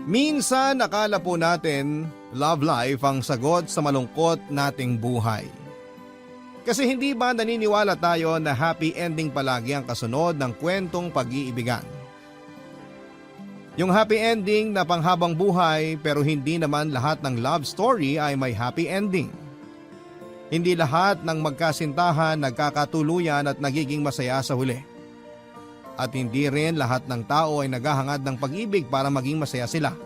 Minsan akala po natin love life ang sagot sa malungkot nating buhay. Kasi hindi ba naniniwala tayo na happy ending palagi ang kasunod ng kwentong pag-iibigan? Yung happy ending na panghabang buhay pero hindi naman lahat ng love story ay may happy ending. Hindi lahat ng magkasintahan nagkakatuluyan at nagiging masaya sa huli. At hindi rin lahat ng tao ay naghahangad ng pag-ibig para maging masaya sila.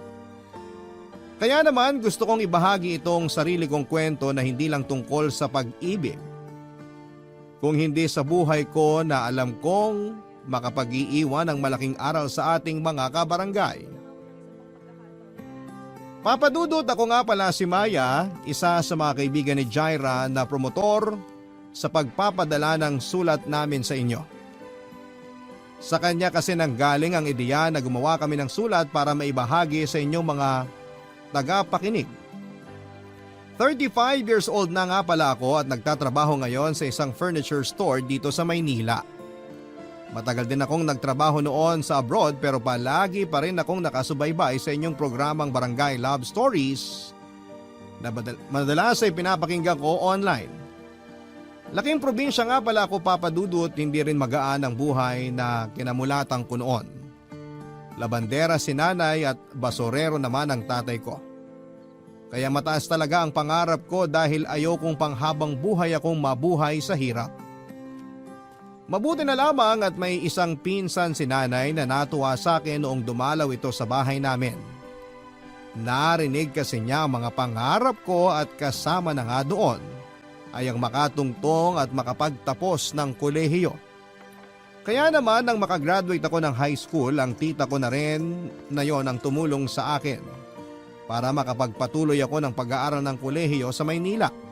Kaya naman gusto kong ibahagi itong sarili kong kwento na hindi lang tungkol sa pag-ibig. Kung hindi sa buhay ko na alam kong makapag-iiwan ng malaking aral sa ating mga kabarangay. Papadudot, ako nga pala si Maya, isa sa mga kaibigan ni Jaira na promotor sa pagpapadala ng sulat namin sa inyo. Sa kanya kasi nanggaling ang ideya na gumawa kami ng sulat para maibahagi sa inyong mga tagapakinig. 35 years old na nga pala ako at nagtatrabaho ngayon sa isang furniture store dito sa Maynila. Matagal din akong nagtrabaho noon sa abroad pero palagi pa rin akong nakasubaybay sa inyong programang Barangay Love Stories na madalas ay pinapakinggan ko online. Laking probinsya nga pala ako, Papadudot, hindi rin magaan ang buhay na kinamulatan ko noon. Labandera si nanay at basorero naman ang tatay ko. Kaya mataas talaga ang pangarap ko dahil ayokong panghabang buhay akong mabuhay sa hirap. Mabuti na lamang at may isang pinsan si nanay na natuwa sa akin noong dumalaw ito sa bahay namin. Narinig kasi niya ang mga pangarap ko at kasama na nga doon ay ang makatungtong at makapagtapos ng kolehiyo. Kaya naman nang makagraduate ako ng high school, ang tita ko na rin na yon ang tumulong sa akin para makapagpatuloy ako ng pag-aaral ng kolehiyo sa Maynila.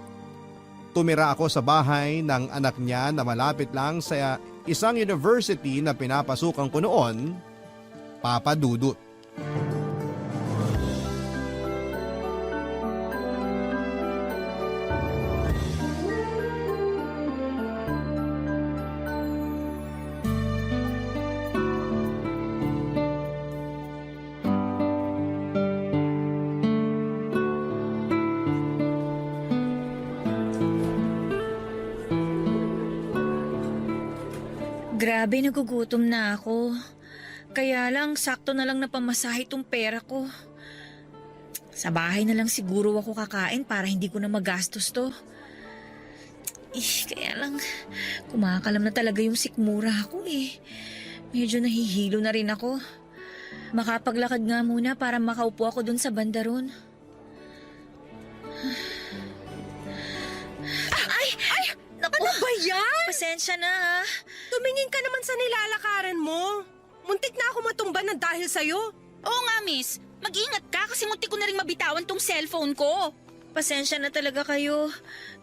Tumira ako sa bahay ng anak niya na malapit lang sa isang university na pinapasukan ko noon, Papadudot. Grabe, nagugutom na ako. Kaya lang, sakto na lang napamasahe itong pera ko. Sa bahay na lang siguro ako kakain para hindi ko na magastos to. Kaya lang, kumakalam na talaga yung sikmura ko eh. Medyo nahihilo na rin ako. Makapaglakad nga muna para makaupo ako dun sa bandaron. Ano ba yan? Pasensya na ha. Tumingin ka naman sa nilalakaran mo. Muntik na ako matumba ng dahil sa'yo. Oo nga, miss. Mag-ingat ka kasi muntik ko na rin mabitawan tong cellphone ko. Pasensya na talaga kayo.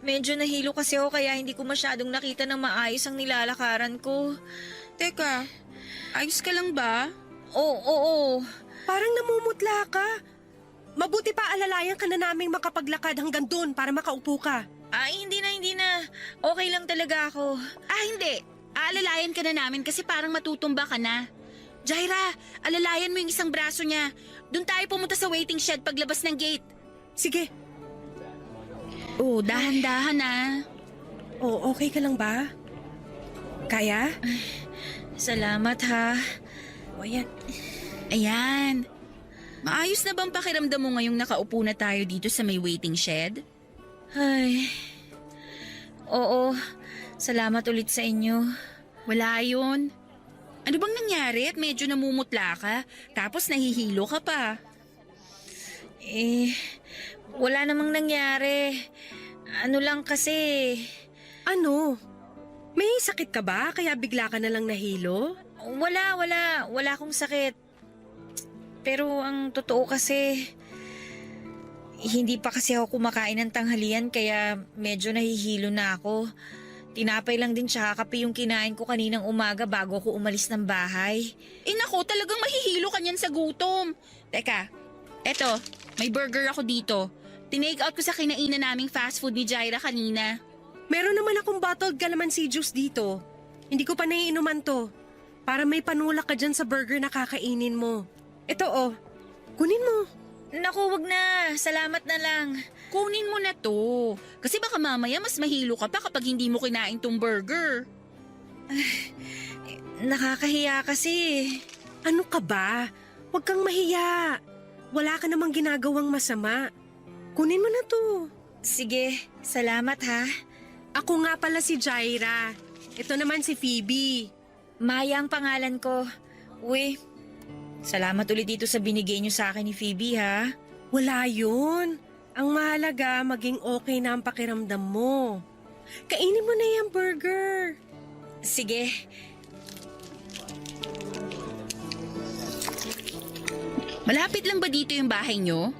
Medyo nahilo kasi ako kaya hindi ko masyadong nakita ng maayos ang nilalakaran ko. Teka, ayos ka lang ba? Oo. Parang namumutla ka. Mabuti pa alalayan ka na naming makapaglakad hanggang doon para makaupo ka. Hindi na. Okay lang talaga ako. Hindi. Aalalayan ka na namin kasi parang matutumba ka na. Jaira, alalayan mo yung isang braso niya. Doon tayo pumunta sa waiting shed paglabas ng gate. Sige. Dahan-dahan Okay ka lang ba? Kaya? Salamat ha. Ayan. Maayos na bang pakiramdam mo ngayong nakaupo na tayo dito sa may waiting shed? Oo. Salamat ulit sa inyo. Wala yun. Ano bang nangyari at medyo namumutla ka? Tapos nahihilo ka pa. Wala namang nangyari. Ano lang kasi... Ano? May sakit ka ba kaya bigla ka na lang nahilo? Wala. Wala akong sakit. Pero ang totoo kasi... Hindi pa kasi ako kumakain ng tanghalian kaya medyo nahihilo na ako. Tinapay lang din tsaka kape yung kinain ko kaninang umaga bago ako umalis ng bahay. Naku, talagang mahihilo ka niyan sa gutom. Teka, eto, may burger ako dito. Tinake out ko sa kinainan naming fast food ni Jaira kanina. Meron naman akong bottled calamansi juice dito. Hindi ko pa naiinuman to. Para may panulak ka dyan sa burger na kakainin mo. Ito oh, kunin mo. Naku, wag na. Salamat na lang. Kunin mo na to. Kasi baka mamaya mas mahilo ka pa kapag hindi mo kinain tong burger. Nakakahiya kasi. Ano ka ba? Huwag kang mahiya. Wala ka namang ginagawang masama. Kunin mo na to. Sige, salamat ha. Ako nga pala si Jaira. Ito naman si Phoebe. Maya ang pangalan ko. Uy, salamat ulit dito sa binigay niyo sa akin ni Phoebe ha. Wala yun. Ang mahalaga, maging okay na ang pakiramdam mo. Kainin mo na yung burger. Sige. Malapit lang ba dito yung bahay nyo?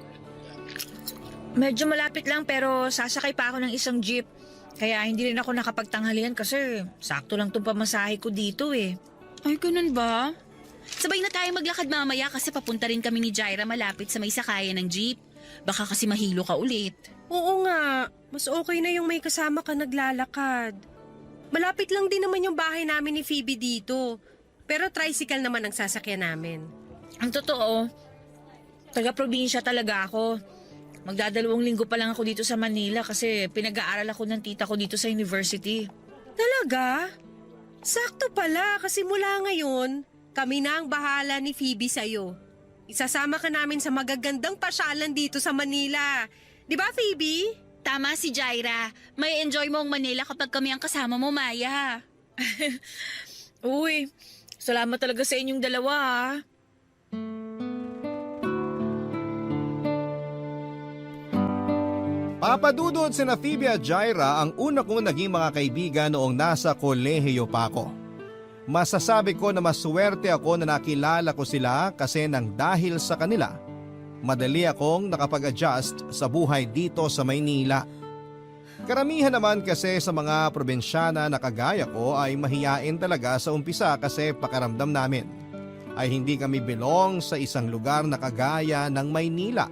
Medyo malapit lang pero sasakay pa ako ng isang jeep. Kaya hindi rin ako nakapagtanghalian kasi sakto lang itong pamasahe ko dito eh. Ay, ganun ba? Sabay na tayo maglakad mamaya kasi papunta rin kami ni Jaira malapit sa may sakayan ng jeep. Baka kasi mahilo ka ulit. Oo nga, mas okay na yung may kasama ka naglalakad. Malapit lang din naman yung bahay namin ni Phoebe dito. Pero tricycle naman ang sasakyan namin. Ang totoo, taga-probinsya talaga ako. Magdadalawang linggo pa lang ako dito sa Manila kasi pinag-aaral ako ng tita ko dito sa university. Talaga? Sakto pala kasi mula ngayon, kami na ang bahala ni Phoebe sa'yo. Isasama ka namin sa magagandang pasyalan dito sa Manila. Di ba, Phoebe? Tama si Jaira. May enjoy mo ang Manila kapag kami ang kasama mo, Maya. Uy, salamat talaga sa inyong dalawa ha. Papadudod sina Phoebe at Jaira ang una kong naging mga kaibigan noong nasa kolehiyo pa ako. Masasabi ko na maswerte ako na nakilala ko sila kasi nang dahil sa kanila, madali akong nakapag-adjust sa buhay dito sa Maynila. Karamihan naman kasi sa mga probinsyana na kagaya ko ay mahiyain talaga sa umpisa kasi pakaramdam namin ay hindi kami belong sa isang lugar na kagaya ng Maynila.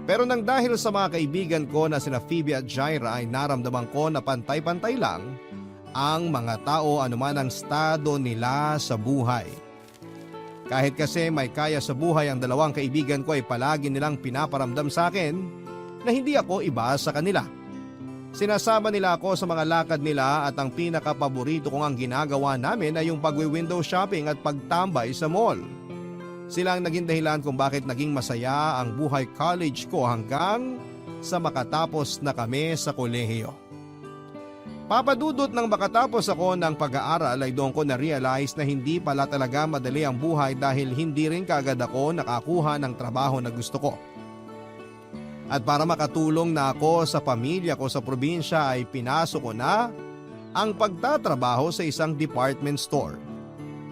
Pero nang dahil sa mga kaibigan ko na sina Phoebe at Jaira ay naramdaman ko na pantay-pantay lang ang mga tao anuman ang estado nila sa buhay. Kahit kasi may kaya sa buhay ang dalawang kaibigan ko ay palagi nilang pinaparamdam sa akin na hindi ako iba sa kanila. Sinasama nila ako sa mga lakad nila at ang pinakapaborito kong ang ginagawa namin ay yung pagwi-window shopping at pagtambay sa mall. Sila ang naging dahilan kung bakit naging masaya ang buhay college ko hanggang sa makatapos na kami sa kolehiyo. Papadudot nang makatapos ako ng pag-aaral ay doon ko na-realize na hindi pala talaga madali ang buhay dahil hindi rin kaagad ako nakakuha ng trabaho na gusto ko. At para makatulong na ako sa pamilya ko sa probinsya ay pinasok ko na ang pagtatrabaho sa isang department store.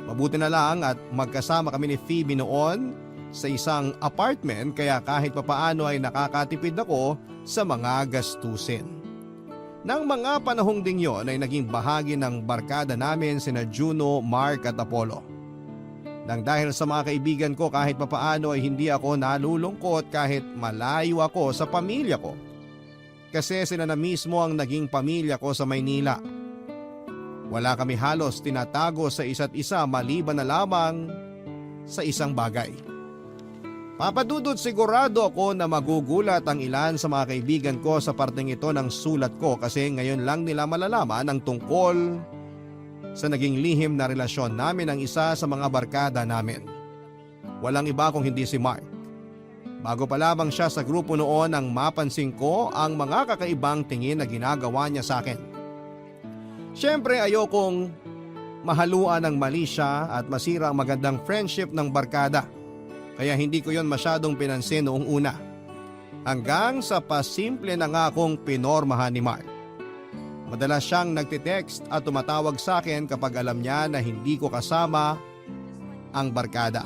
Mabuti na lang at magkasama kami ni Phoebe noon sa isang apartment kaya kahit papaano ay nakakatipid ako sa mga gastusin. Nang mga panahong ding yon ay naging bahagi ng barkada namin sina Juno, Mark at Apollo. Nang dahil sa mga kaibigan ko kahit papaano ay hindi ako nalulungkot kahit malayo ako sa pamilya ko. Kasi sila na mismo ang naging pamilya ko sa Maynila. Wala kami halos tinatago sa isa't isa maliban na lamang sa isang bagay. Papadudod sigurado ako na magugulat ang ilan sa mga kaibigan ko sa parteng ito ng sulat ko kasi ngayon lang nila malalaman ang tungkol sa naging lihim na relasyon namin ng isa sa mga barkada namin. Walang iba kung hindi si Mark. Bago pa lamang siya sa grupo noon nang mapansin ko ang mga kakaibang tingin na ginagawa niya sa akin. Siyempre ayokong mahaluan ng mali siya at masira ang magandang friendship ng barkada. Kaya hindi ko yon masyadong pinansin noong una. Hanggang sa pasimple na nga akong pinormahan ni Mark. Madalas siyang nagtitext at tumatawag sa akin kapag alam niya na hindi ko kasama ang barkada.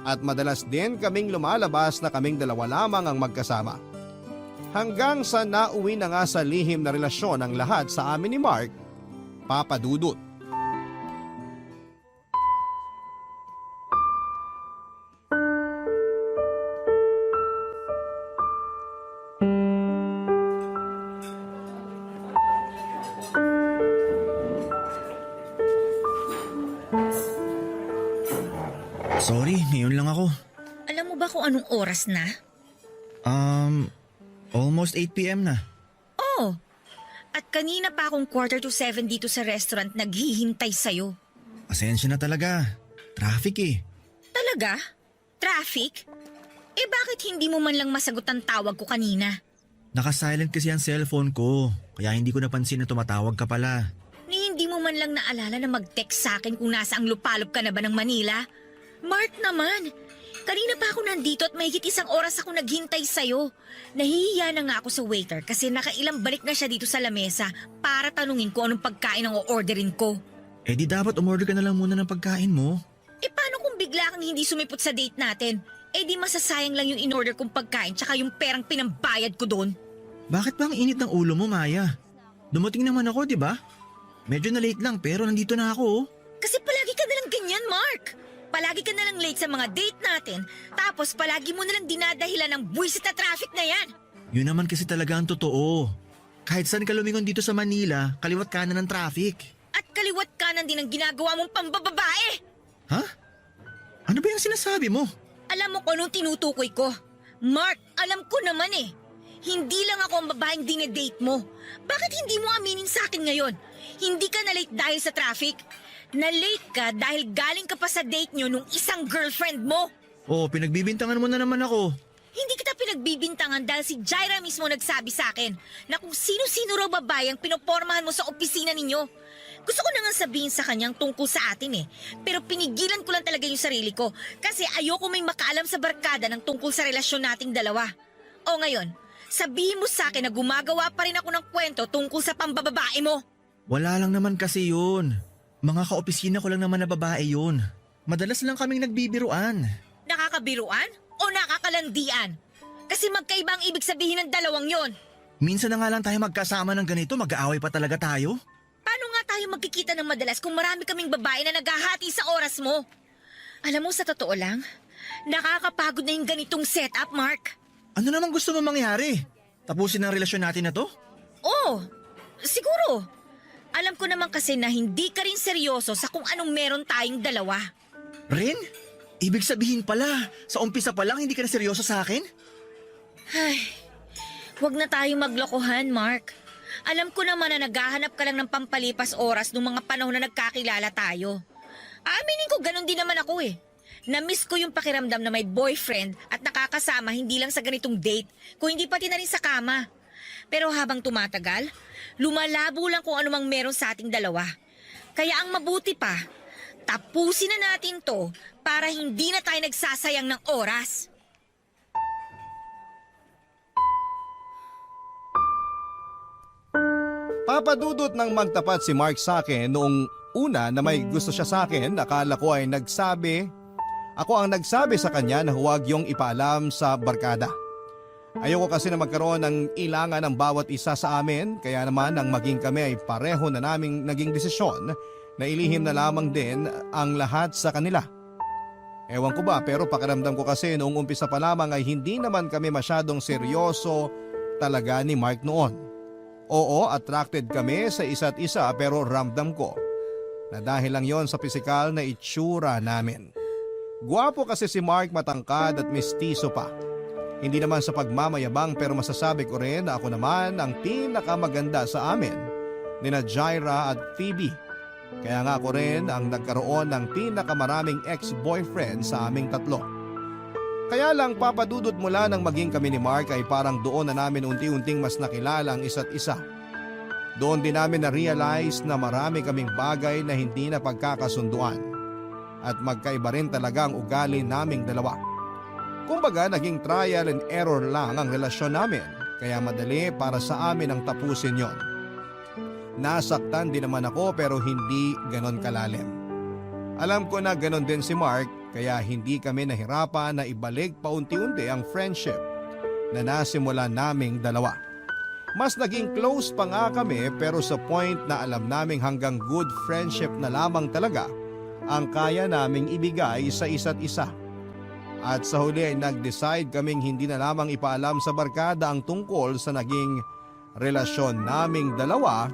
At madalas din kaming lumalabas na kaming dalawa lamang ang magkasama. Hanggang sa nauwi na nga sa lihim na relasyon ang lahat sa amin ni Mark, Papadudot. Sorry, ngayon lang ako. Alam mo ba kung anong oras na? Almost 8 p.m. na. Oh, at kanina pa akong 6:45 dito sa restaurant naghihintay sa'yo. Pasensya na talaga. Traffic eh. Talaga? Traffic? Eh bakit hindi mo man lang masagot ang tawag ko kanina? Naka-silent kasi ang cellphone ko, kaya hindi ko napansin na tumatawag ka pala. Ni hindi mo man lang naalala na mag-text sa akin kung nasa ang lupalop ka na ba ng Manila? Mark naman, kanina pa ako nandito at mahigit 1 oras ako naghintay sa'yo. Nahihiya na nga ako sa waiter kasi nakailang balik na siya dito sa lamesa para tanungin ko anong pagkain ang o-orderin ko. Eh di dapat umorder ka na lang muna ng pagkain mo. Eh paano kung bigla kang hindi sumipot sa date natin? Eh di masasayang lang yung in-order kong pagkain tsaka yung perang pinambayad ko doon. Bakit ba ang init ng ulo mo, Maya? Dumating naman ako, di ba? Medyo na late lang pero nandito na ako. Oh. Kasi palagi ka nalang ganyan, Mark. Palagi ka nalang late sa mga date natin, tapos palagi mo nalang dinadahilan ng buwisit na traffic na yan. Yun naman kasi talaga ang totoo. Kahit saan ka lumingon dito sa Manila, kaliwat kanan ng traffic. At kaliwat kanan din ang ginagawa mong pambababae. Ha? Ano ba yung sinasabi mo? Alam mo kung anong tinutukoy ko? Mark, alam ko naman eh. Hindi lang ako ang babaeng dinedate mo. Bakit hindi mo aminin sa akin ngayon? Hindi ka na late dahil sa traffic? Na-late ka dahil galing ka pa sa date nyo nung isang girlfriend mo. Oh, pinagbibintangan mo na naman ako. Hindi kita pinagbibintangan dahil si Jaira mismo nagsabi sa akin na kung sino-sino raw babae ang pinopormahan mo sa opisina ninyo. Gusto ko na nga sabihin sa kanyang tungkol sa atin eh. Pero pinigilan ko lang talaga yung sarili ko kasi ayoko may makaalam sa barkada ng tungkol sa relasyon nating dalawa. O ngayon, sabihin mo sa akin na gumagawa pa rin ako ng kwento tungkol sa pambababae mo. Wala lang naman kasi yun. Mga kaopisina ko lang naman na babae yun. Madalas lang kaming nagbibiruan. Nakakabiruan o nakakalandian? Kasi magkaiba ang ibig sabihin ng dalawang yon. Minsan na nga lang tayo magkasama ng ganito, mag-aaway pa talaga tayo. Paano nga tayo magkikita ng madalas kung marami kaming babae na naghahati sa oras mo? Alam mo, sa totoo lang, nakakapagod na yung ganitong setup, Mark. Ano naman gusto mo mangyari? Tapusin ang relasyon natin na to? Oo, siguro. Alam ko naman kasi na hindi ka rin seryoso sa kung anong meron tayong dalawa. Rin? Ibig sabihin pala, sa umpisa pa lang hindi ka na seryoso sa akin? Ay, wag na tayong maglokohan, Mark. Alam ko naman na naghahanap ka lang ng pampalipas oras nung mga panahon na nagkakilala tayo. Aminin ko, ganun din naman ako eh. Na-miss ko yung pakiramdam na may boyfriend at nakakasama hindi lang sa ganitong date, kung hindi pati na rin sa kama. Pero habang tumatagal, lumalabo lang kung anumang meron sa ating dalawa. Kaya ang mabuti pa, tapusin na natin to para hindi na tayo nagsasayang ng oras. Papadudot nang magtapat si Mark sa akin noong una na may gusto siya sa akin, akala ko ay ako ang nagsabi sa kanya na huwag yung ipaalam sa barkada. Ayoko kasi na magkaroon ng ilangan ng bawat isa sa amin, kaya naman ang maging kami ay pareho na naming naging desisyon na ilihim na lamang din ang lahat sa kanila. Ewan ko ba, pero pakiramdam ko kasi noong umpisa pa lamang ay hindi naman kami masyadong seryoso talaga ni Mark noon. Oo, attracted kami sa isa't isa pero ramdam ko na dahil lang yon sa pisikal na itsura namin. Guwapo kasi si Mark, matangkad at mistiso pa. Hindi naman sa pagmamayabang pero masasabi ko rin na ako naman ang pinakamaganda sa amin nina Jaira at Phoebe. Kaya nga ako rin ang nagkaroon ng pinakamaraming ex-boyfriend sa aming tatlo. Kaya lang papadudot mula nang maging kami ni Mark ay parang doon na namin unti-unting mas nakilala ang isa't isa. Doon din namin na-realize na marami kaming bagay na hindi na pagkakasunduan. At magkaiba rin talaga ang ugali naming dalawa. Kumbaga naging trial and error lang ang relasyon namin, kaya madali para sa amin ang tapusin yon. Nasaktan din naman ako pero hindi ganon kalalim. Alam ko na ganon din si Mark, kaya hindi kami nahirapan na ibalik paunti-unti ang friendship na nasimulan naming dalawa. Mas naging close pa nga kami pero sa point na alam naming hanggang good friendship na lamang talaga ang kaya naming ibigay sa isa't isa. At sa huli ay nag-decide kaming hindi na lamang ipaalam sa barkada ang tungkol sa naging relasyon naming dalawa,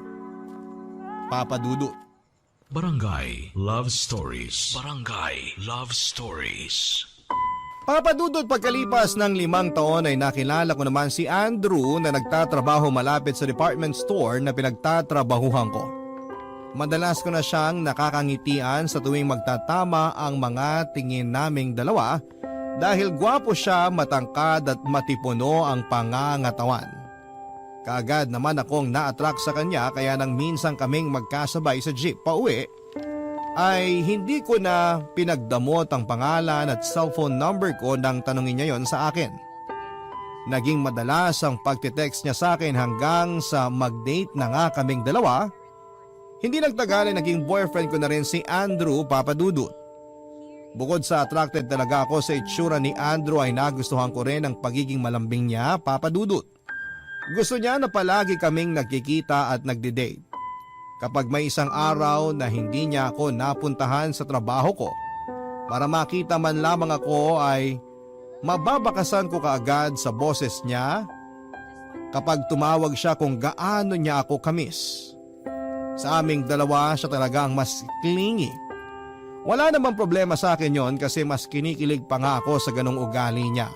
Papa Dudut. Barangay Love Stories. Barangay Love Stories. Papadudot pagkalipas ng 5 taon ay nakilala ko naman si Andrew na nagtatrabaho malapit sa department store na pinagtatrabahuhan ko. Madalas ko na siyang nakakangitian sa tuwing magtatama ang mga tingin naming dalawa dahil gwapo siya, matangkad at matipuno ang pangangatawan. Kaagad naman akong na-attract sa kanya kaya nang minsan kaming magkasabay sa jeep pauwi ay hindi ko na pinagdamot ang pangalan at cellphone number ko nang tanungin niya yon sa akin. Naging madalas ang pagtitext niya sa akin hanggang sa mag-date na nga kaming dalawa. Hindi nagtagal ay naging boyfriend ko na rin si Andrew, Papadudut. Bukod sa attracted talaga ako sa itsura ni Andrew ay nagustuhan ko rin ang pagiging malambing niya, Papadudut. Gusto niya na palagi kaming nagkikita at nagdi-date. Kapag may isang araw na hindi niya ako napuntahan sa trabaho ko, para makita man lamang ako ay mababakasan ko kaagad sa boses niya kapag tumawag siya kung gaano niya ako kamis. Sa aming dalawa siya talaga ang mas clingy. Wala namang problema sa akin yon kasi mas kinikilig pa nga ako sa ganong ugali niya.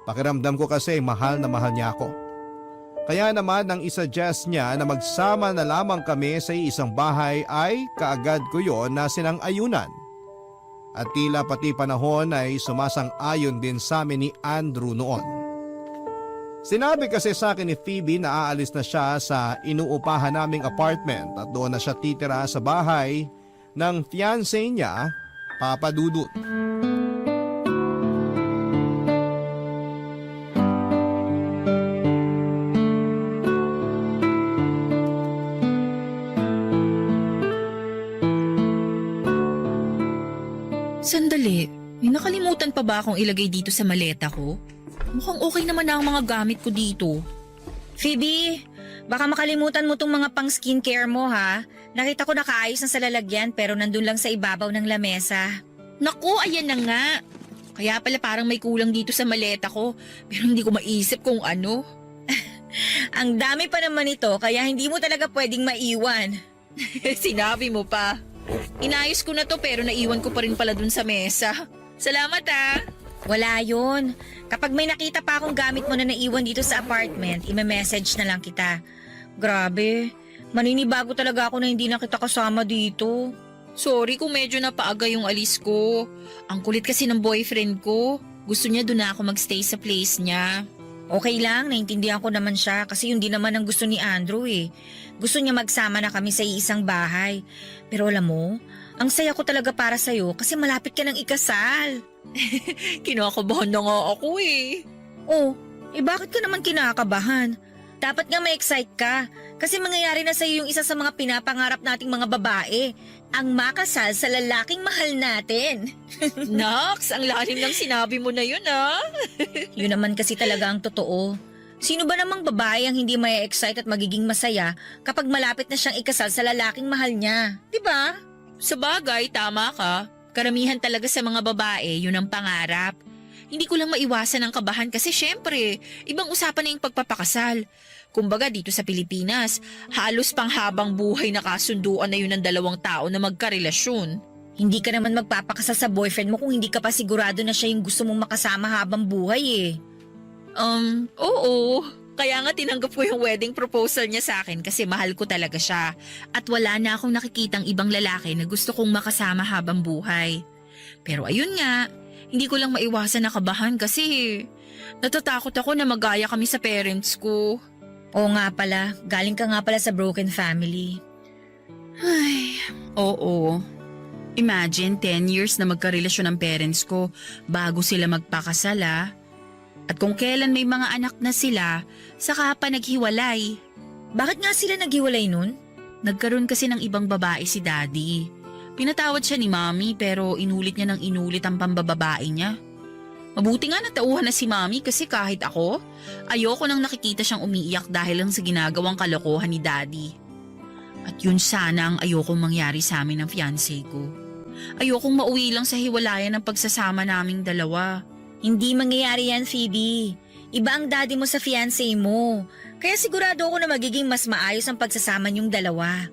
Pakiramdam ko kasi mahal na mahal niya ako. Kaya naman nang isuggest niya na magsama na lamang kami sa isang bahay ay kaagad ko yon na sinang-ayunan. At tila pati panahon ay sumasang-ayon din sa amin ni Andrew noon. Sinabi kasi sa akin ni Phoebe na aalis na siya sa inuupahan naming apartment at doon na siya titira sa bahay ng fiancé niya, Papadudut. Sandali, may nakalimutan pa ba akong ilagay dito sa maleta ko? Mukhang okay naman na ang mga gamit ko dito. Phoebe, baka makalimutan mo tong mga pang skincare mo ha. Nakita ko nakaayos na sa lalagyan pero nandun lang sa ibabaw ng lamesa. Naku, ayan na nga. Kaya pala parang may kulang dito sa maleta ko, pero hindi ko maisip kung ano. Ang dami pa naman ito kaya hindi mo talaga pwedeng maiwan. Sinabi mo pa. Inayos ko na to pero naiwan ko pa rin pala dun sa mesa. Salamat ah. Wala yun. Kapag may nakita pa akong gamit mo na naiwan dito sa apartment, i-message na lang kita. Grabe, maninibago talaga ako na hindi na kita kasama dito. Sorry kung medyo napaaga yung alis ko. Ang kulit kasi ng boyfriend ko. Gusto niya doon na ako magstay sa place niya. Okay lang, naintindihan ko naman siya kasi yun din naman ang gusto ni Andrew eh. Gusto niya magsama na kami sa isang bahay. Pero alam mo, ang saya ko talaga para sa'yo kasi malapit ka ng ikasal. Kinakabahan na nga ako eh. Oh, bakit ka naman kinakabahan? Dapat nga ma-excite ka kasi mangyayari na sa'yo yung isa sa mga pinapangarap nating mga babae. Ang makasal sa lalaking mahal natin. Nax, ang lalim ng sinabi mo na yun ah. Yun naman kasi talaga ang totoo. Sino ba namang babae ang hindi ma-excite at magiging masaya kapag malapit na siyang ikasal sa lalaking mahal niya? Diba? Sa bagay, tama ka. Karamihan talaga sa mga babae, yun ang pangarap. Hindi ko lang maiwasan ang kabahan kasi syempre, ibang usapan na yung pagpapakasal. Kumbaga dito sa Pilipinas, halos panghabang buhay na kasunduan na yun ng dalawang tao na magkarelasyon. Hindi ka naman magpapakasal sa boyfriend mo kung hindi ka pa sigurado na siya yung gusto mong makasama habang buhay eh. Oo. Kaya nga tinanggap ko yung wedding proposal niya sa akin kasi mahal ko talaga siya. At wala na akong nakikitang ibang lalaki na gusto kong makasama habang buhay. Pero ayun nga, hindi ko lang maiwasan na kabahan kasi natatakot ako na magaya kami sa parents ko. Oo nga pala, galing ka nga pala sa broken family. Ay, oo. Imagine 10 years na magkarelasyon ang parents ko bago sila magpakasal ah. At kung kailan may mga anak na sila, saka pa naghiwalay. Bakit nga sila naghiwalay nun? Nagkaroon kasi ng ibang babae si Daddy. Pinatawad siya ni Mommy pero inulit niya ng inulit ang pambababae niya. Mabuti nga natauhan na si Mommy kasi kahit ako, ayoko nang nakikita siyang umiiyak dahil lang sa ginagawang kalokohan ni Daddy. At yun sana ang ayokong mangyari sa amin ng fiancé ko. Ayokong mauwi lang sa hiwalayan ng pagsasama naming dalawa. Hindi mangyayari yan, Phoebe. Iba ang daddy mo sa fiancé mo. Kaya sigurado ako na magiging mas maayos ang pagsasama niyong dalawa.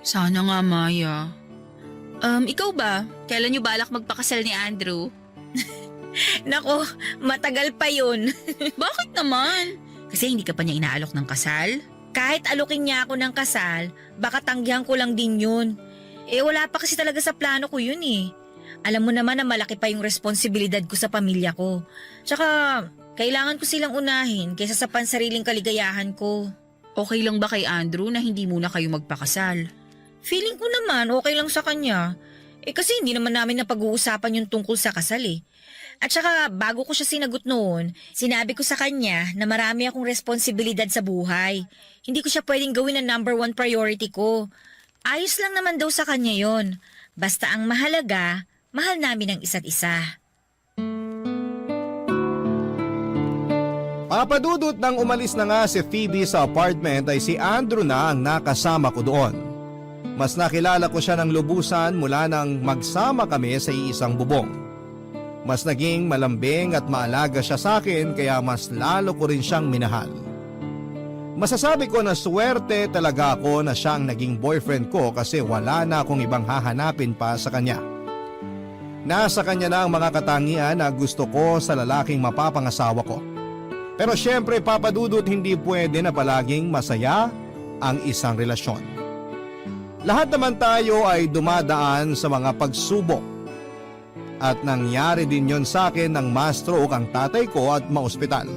Sana nga, Maya. Ikaw ba? Kailan niyo balak magpakasal ni Andrew? Nako, matagal pa yun. Bakit naman? Kasi hindi ka pa niya inaalok ng kasal? Kahit alokin niya ako ng kasal, baka tanggihan ko lang din yun. Wala pa kasi talaga sa plano ko yun eh. Alam mo naman na malaki pa yung responsibilidad ko sa pamilya ko. Tsaka, kailangan ko silang unahin kaysa sa pansariling kaligayahan ko. Okay lang ba kay Andrew na hindi muna kayo magpakasal? Feeling ko naman okay lang sa kanya. Kasi hindi naman namin napag-uusapan yung tungkol sa kasal eh. At saka bago ko siya sinagot noon, sinabi ko sa kanya na marami akong responsibilidad sa buhay. Hindi ko siya pwedeng gawin na #1 priority ko. Ayos lang naman daw sa kanya yon. Basta ang mahalaga, mahal namin ang isa't isa. Papadudot nang umalis na nga si Phoebe sa apartment ay si Andrew na ang nakasama ko doon. Mas nakilala ko siya ng lubusan mula nang magsama kami sa iisang bubong. Mas naging malambing at maalaga siya sa akin kaya mas lalo ko rin siyang minahal. Masasabi ko na swerte talaga ako na siya ang naging boyfriend ko kasi wala na akong ibang hahanapin pa sa kanya. Nasa kanya na ang mga katangian na gusto ko sa lalaking mapapangasawa ko. Pero syempre papadudot hindi pwede na palaging masaya ang isang relasyon. Lahat naman tayo ay dumadaan sa mga pagsubok. At nangyari din yon sa akin nang ma-stroke ang tatay ko at maospital.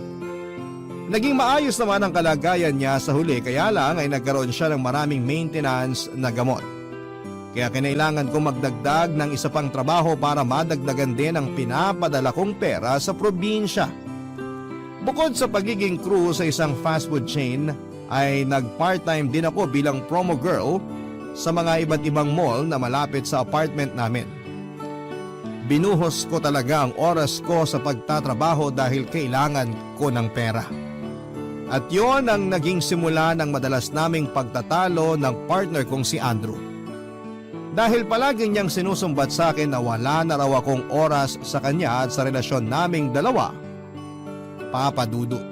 Naging maayos naman ang kalagayan niya sa huli kaya lang ay nagkaroon siya ng maraming maintenance na gamot. Kaya kinailangan kong magdagdag ng isa pang trabaho para madagdagan din ang pinapadala kong pera sa probinsya. Bukod sa pagiging crew sa isang fast food chain, ay nag-part-time din ako bilang promo girl sa mga iba't ibang mall na malapit sa apartment namin. Binuhos ko talaga ang oras ko sa pagtatrabaho dahil kailangan ko ng pera. At yon ang naging simula ng madalas naming pagtatalo ng partner kong si Andrew. Dahil palagi niyang sinusumbat sa akin na wala na raw akong oras sa kanya at sa relasyon naming dalawa, papadudot.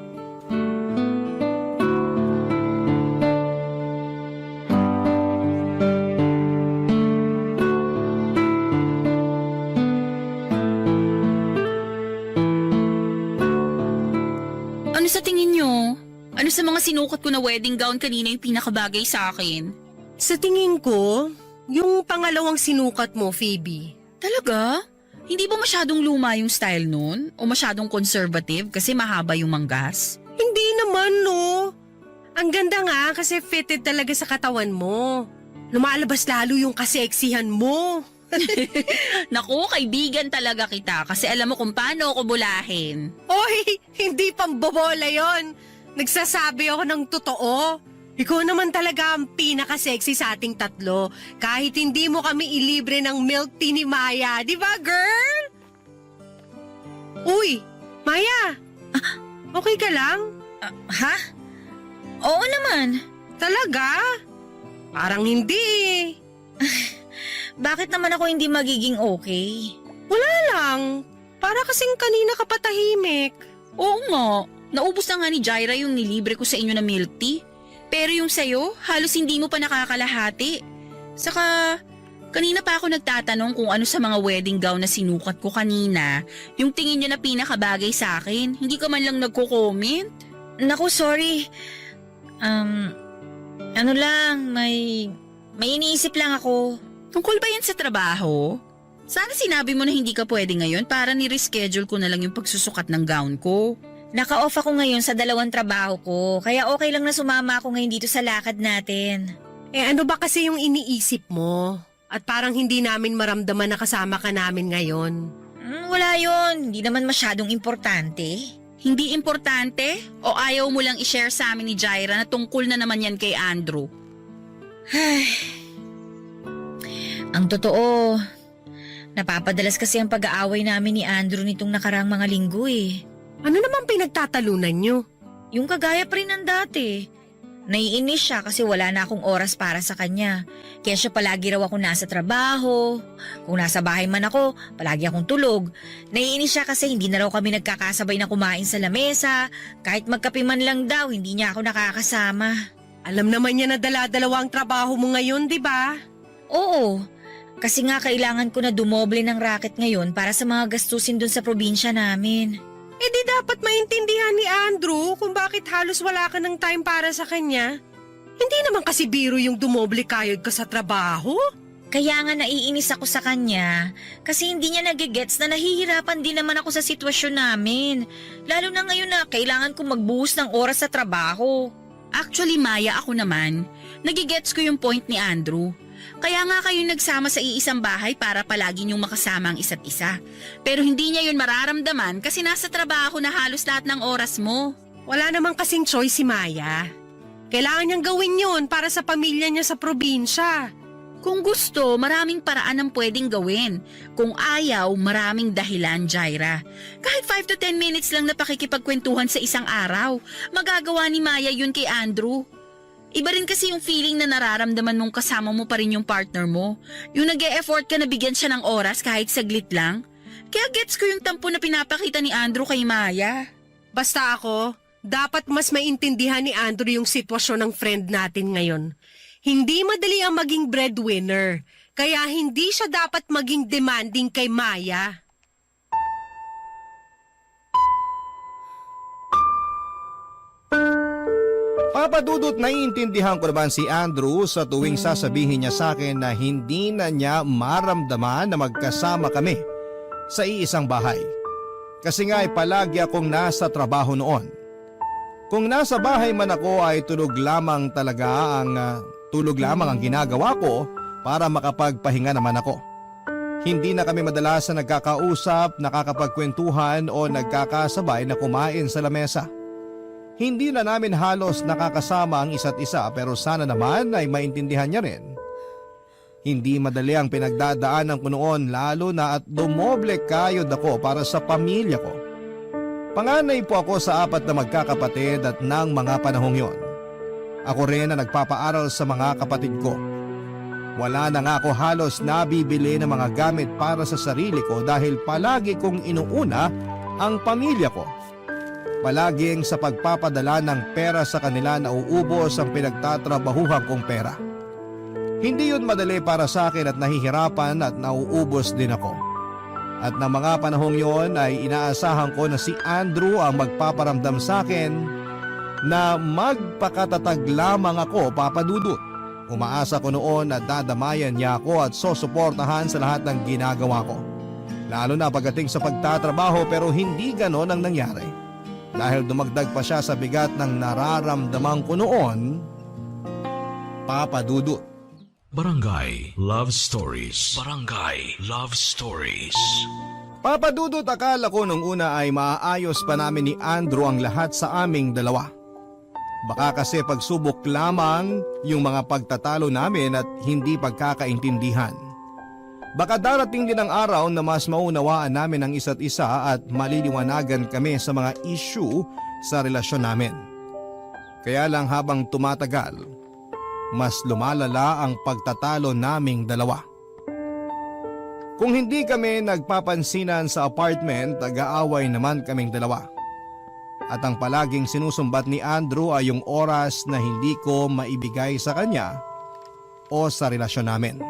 Ano sa tingin nyo? Ano sa mga sinukat ko na wedding gown kanina yung pinakabagay sa akin? Sa tingin ko, yung pangalawang sinukat mo, Phoebe. Talaga? Hindi ba masyadong luma yung style nun? O masyadong conservative kasi mahaba yung manggas? Hindi naman, no. Ang ganda nga kasi fitted talaga sa katawan mo. Lumalabas lalo yung kaseksihan mo. Naku, kaibigan talaga kita kasi alam mo kung paano ako bulahin. Oy, hindi pambobola yon. Nagsasabi ako ng totoo. Ikaw naman talaga ang pinaka-sexy sa ating tatlo. Kahit hindi mo kami ilibre ng milk tea ni Maya. Di ba, girl? Uy, Maya. Okay ka lang? Ha? Oo naman. Talaga? Parang hindi. Bakit naman ako hindi magiging okay? Wala lang. Para kasing kanina ka patahimik. Oo nga, naubos na nga ni Jaira yung nilibre ko sa inyo na milk tea. Pero yung sayo, halos hindi mo pa nakakalahati. Saka, kanina pa ako nagtatanong kung ano sa mga wedding gown na sinukat ko kanina, yung tingin nyo na pinakabagay sa akin. Hindi ka man lang nagko-comment. Naku, sorry. Ano lang, may iniisip lang ako. Tungkol ba yan sa trabaho? Sana sinabi mo na hindi ka pwede ngayon para ni-reschedule ko na lang yung pagsusukat ng gown ko. Naka-off ako ngayon sa 2 trabaho ko, kaya okay lang na sumama ako ngayon dito sa lakad natin. Ano ba kasi yung iniisip mo? At parang hindi namin maramdaman na kasama ka namin ngayon. Wala yon, hindi naman masyadong importante. Hindi importante? O ayaw mo lang i-share sa amin ni Jaira na tungkol na naman yan kay Andrew? Ang totoo, napapadalas kasi ang pag-aaway namin ni Andrew nitong nakaraang mga linggo eh. Ano naman pinagtatalunan nyo? Yung kagaya pa rin ng dati. Naiinis siya kasi wala na akong oras para sa kanya. Kaya siya palagi raw ako nasa trabaho. Kung nasa bahay man ako, palagi akong tulog. Naiinis siya kasi hindi na raw kami nagkakasabay na kumain sa lamesa. Kahit magkape man lang daw, hindi niya ako nakakasama. Alam naman niya na dala-dalawa ang trabaho mo ngayon, di ba? Oo, kasi nga kailangan ko na dumoble ng racket ngayon para sa mga gastusin dun sa probinsya namin. Eh di dapat maintindihan ni Andrew kung bakit halos wala ka ng time para sa kanya. Hindi naman kasi biro yung dumoble kayod ka sa trabaho. Kaya nga naiinis ako sa kanya kasi hindi niya nagigets na nahihirapan din naman ako sa sitwasyon namin. Lalo na ngayon na kailangan ko magbuhos ng oras sa trabaho. Actually, Maya, ako naman, nagigets ko yung point ni Andrew. Kaya nga kayo nagsama sa iisang bahay para palagi niyong makasama ang isa't isa. Pero hindi niya yun mararamdaman kasi nasa trabaho na halos lahat ng oras mo. Wala namang kasing choice si Maya. Kailangan niyang gawin yun para sa pamilya niya sa probinsya. Kung gusto, maraming paraan ang pwedeng gawin. Kung ayaw, maraming dahilan, Jaira. Kahit 5 to 10 minutes lang na pakikipagkwentuhan sa isang araw, magagawa ni Maya yun kay Andrew. Iba rin kasi yung feeling na nararamdaman mong kasama mo pa rin yung partner mo. Yung nag-e-effort ka na bigyan siya ng oras kahit saglit lang. Kaya gets ko yung tampo na pinapakita ni Andrew kay Maya. Basta ako, dapat mas maintindihan ni Andrew yung sitwasyon ng friend natin ngayon. Hindi madali ang maging breadwinner, kaya hindi siya dapat maging demanding kay Maya. Papa Dudut, naiintindihan ko naman si Andrew sa tuwing sasabihin niya sa akin na hindi na niya maramdaman na magkasama kami sa iisang bahay. Kasi nga ay palagi akong nasa trabaho noon. Kung nasa bahay man ako ay tulog lamang ang ginagawa ko para makapagpahinga naman ako. Hindi na kami madalas na nagkakausap, nakakapagkwentuhan o nagkakasabay na kumain sa lamesa. Hindi na namin halos nakakasama ang isa't isa pero sana naman ay maintindihan niya rin. Hindi madali ang pinagdadaanan ko noon lalo na at dumoble kayod ako para sa pamilya ko. Panganay po ako sa 4 na magkakapatid at ng mga panahong yon. Ako rin na nagpapaaral sa mga kapatid ko. Wala na nga ako halos nabibili ng mga gamit para sa sarili ko dahil palagi kong inuuna ang pamilya ko. Palaging sa pagpapadala ng pera sa kanila nauubos ang pinagtatrabahuhan kong pera. Hindi yun madali para sa akin at nahihirapan at nauubos din ako. At ng mga panahong yon ay inaasahan ko na si Andrew ang magpaparamdam sa akin na magpakatatag lamang ako, Papa Dudut. Umaasa ko noon na dadamayan niya ako at susuportahan sa lahat ng ginagawa ko. Lalo na pagdating sa pagtatrabaho pero hindi ganon ang nangyari. Dahil dumagdag pa siya sa bigat ng nararamdaman ko noon, Papa Dudut. Barangay Love Stories. Barangay Love Stories. Papa Dudut, akala ko nung una ay maaayos pa namin ni Andrew ang lahat sa aming dalawa. Baka kasi pagsubok lamang yung mga pagtatalo namin at hindi pagkakaintindihan. Baka darating din ang araw na mas maunawaan namin ang isa't isa at maliliwanagan kami sa mga issue sa relasyon namin. Kaya lang habang tumatagal, mas lumalala ang pagtatalo naming dalawa. Kung hindi kami nagpapansinan sa apartment, nag-aaway naman kaming dalawa. At ang palaging sinusumbat ni Andrew ay yung oras na hindi ko maibigay sa kanya o sa relasyon namin.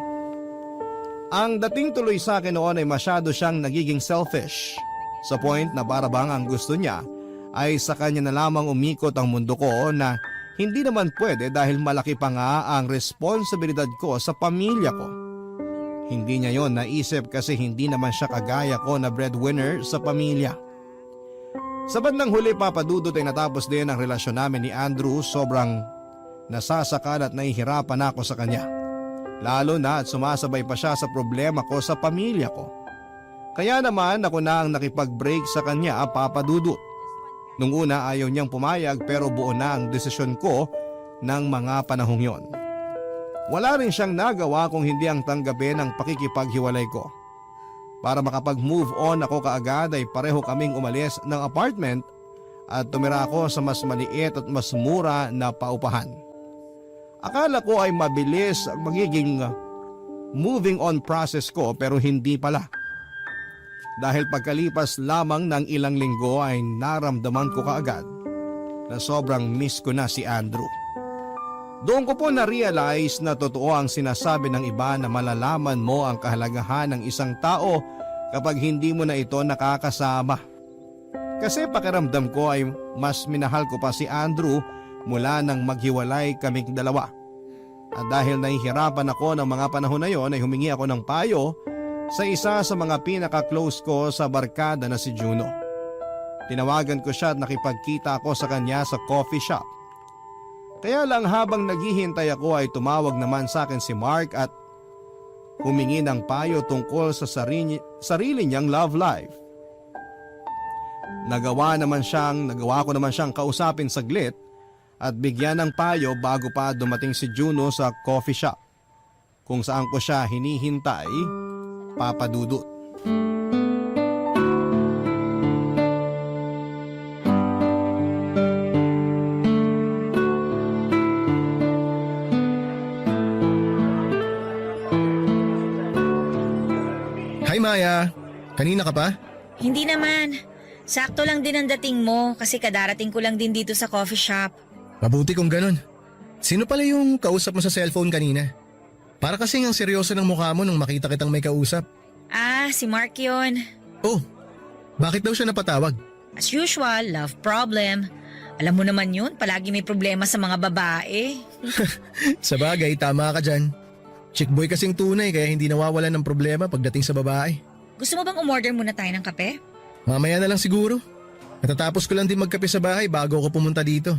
Ang dating tuloy sa akin noon ay masyado siyang nagiging selfish sa point na para bang ang gusto niya ay sa kanya na lamang umikot ang mundo ko na hindi naman pwede dahil malaki pa nga ang responsibilidad ko sa pamilya ko. Hindi niya yon naisip kasi hindi naman siya kagaya ko na breadwinner sa pamilya. Sa bandang huli, Papa Dudut, ay natapos din ang relasyon namin ni Andrew. Sobrang nasasakal at nahihirapan ako sa kanya. Lalo na at sumasabay pa siya sa problema ko sa pamilya ko. Kaya naman ako na ang nakipag-break sa kanya, Papa Dudut. Nung una ayaw niyang pumayag pero buo na ang desisyon ko ng mga panahong yon. Wala rin siyang nagawa kung hindi ang tanggapin ang pakikipaghiwalay ko. Para makapag-move on ako kaagad ay pareho kaming umalis ng apartment at tumira ako sa mas maliit at mas mura na paupahan. Akala ko ay mabilis ang magiging moving on process ko pero hindi pala. Dahil pagkalipas lamang ng ilang linggo ay naramdaman ko kaagad na sobrang miss ko na si Andrew. Doon ko po na-realize na totoo ang sinasabi ng iba na malalaman mo ang kahalagahan ng isang tao kapag hindi mo na ito nakakasama. Kasi pakiramdam ko ay mas minahal ko pa si Andrew mula nang maghiwalay kaming dalawa. At dahil nahihirapan ako ng mga panahon na yon ay humingi ako ng payo sa isa sa mga pinaka-close ko sa barkada na si Juno. Tinawagan ko siya at nakipagkita ako sa kanya sa coffee shop. Kaya lang habang naghihintay ako ay tumawag naman sa akin si Mark at humingi ng payo tungkol sa sarili niyang love life. Nagawa ko naman siyang kausapin saglit at bigyan ng payo bago pa dumating si Juno sa coffee shop kung saan ko siya hinihintay, Papa Dudut. Hi Maya! Kanina ka pa? Hindi naman. Sakto lang din ang dating mo kasi kadarating ko lang din dito sa coffee shop. Mabuti kung ganun. Sino pala yung kausap mo sa cellphone kanina? Para kasing ang seryoso ng mukha mo nung makita kitang may kausap. Ah, si Mark yun. Oh, bakit daw siya napatawag? As usual, love problem. Alam mo naman yun, palagi may problema sa mga babae. Sa bagay, tama ka dyan. Chick boy kasing tunay kaya hindi nawawalan ng problema pagdating sa babae. Gusto mo bang umorder muna tayo ng kape? Mamaya na lang siguro. Natatapos ko lang din magkape sa bahay bago ako pumunta dito.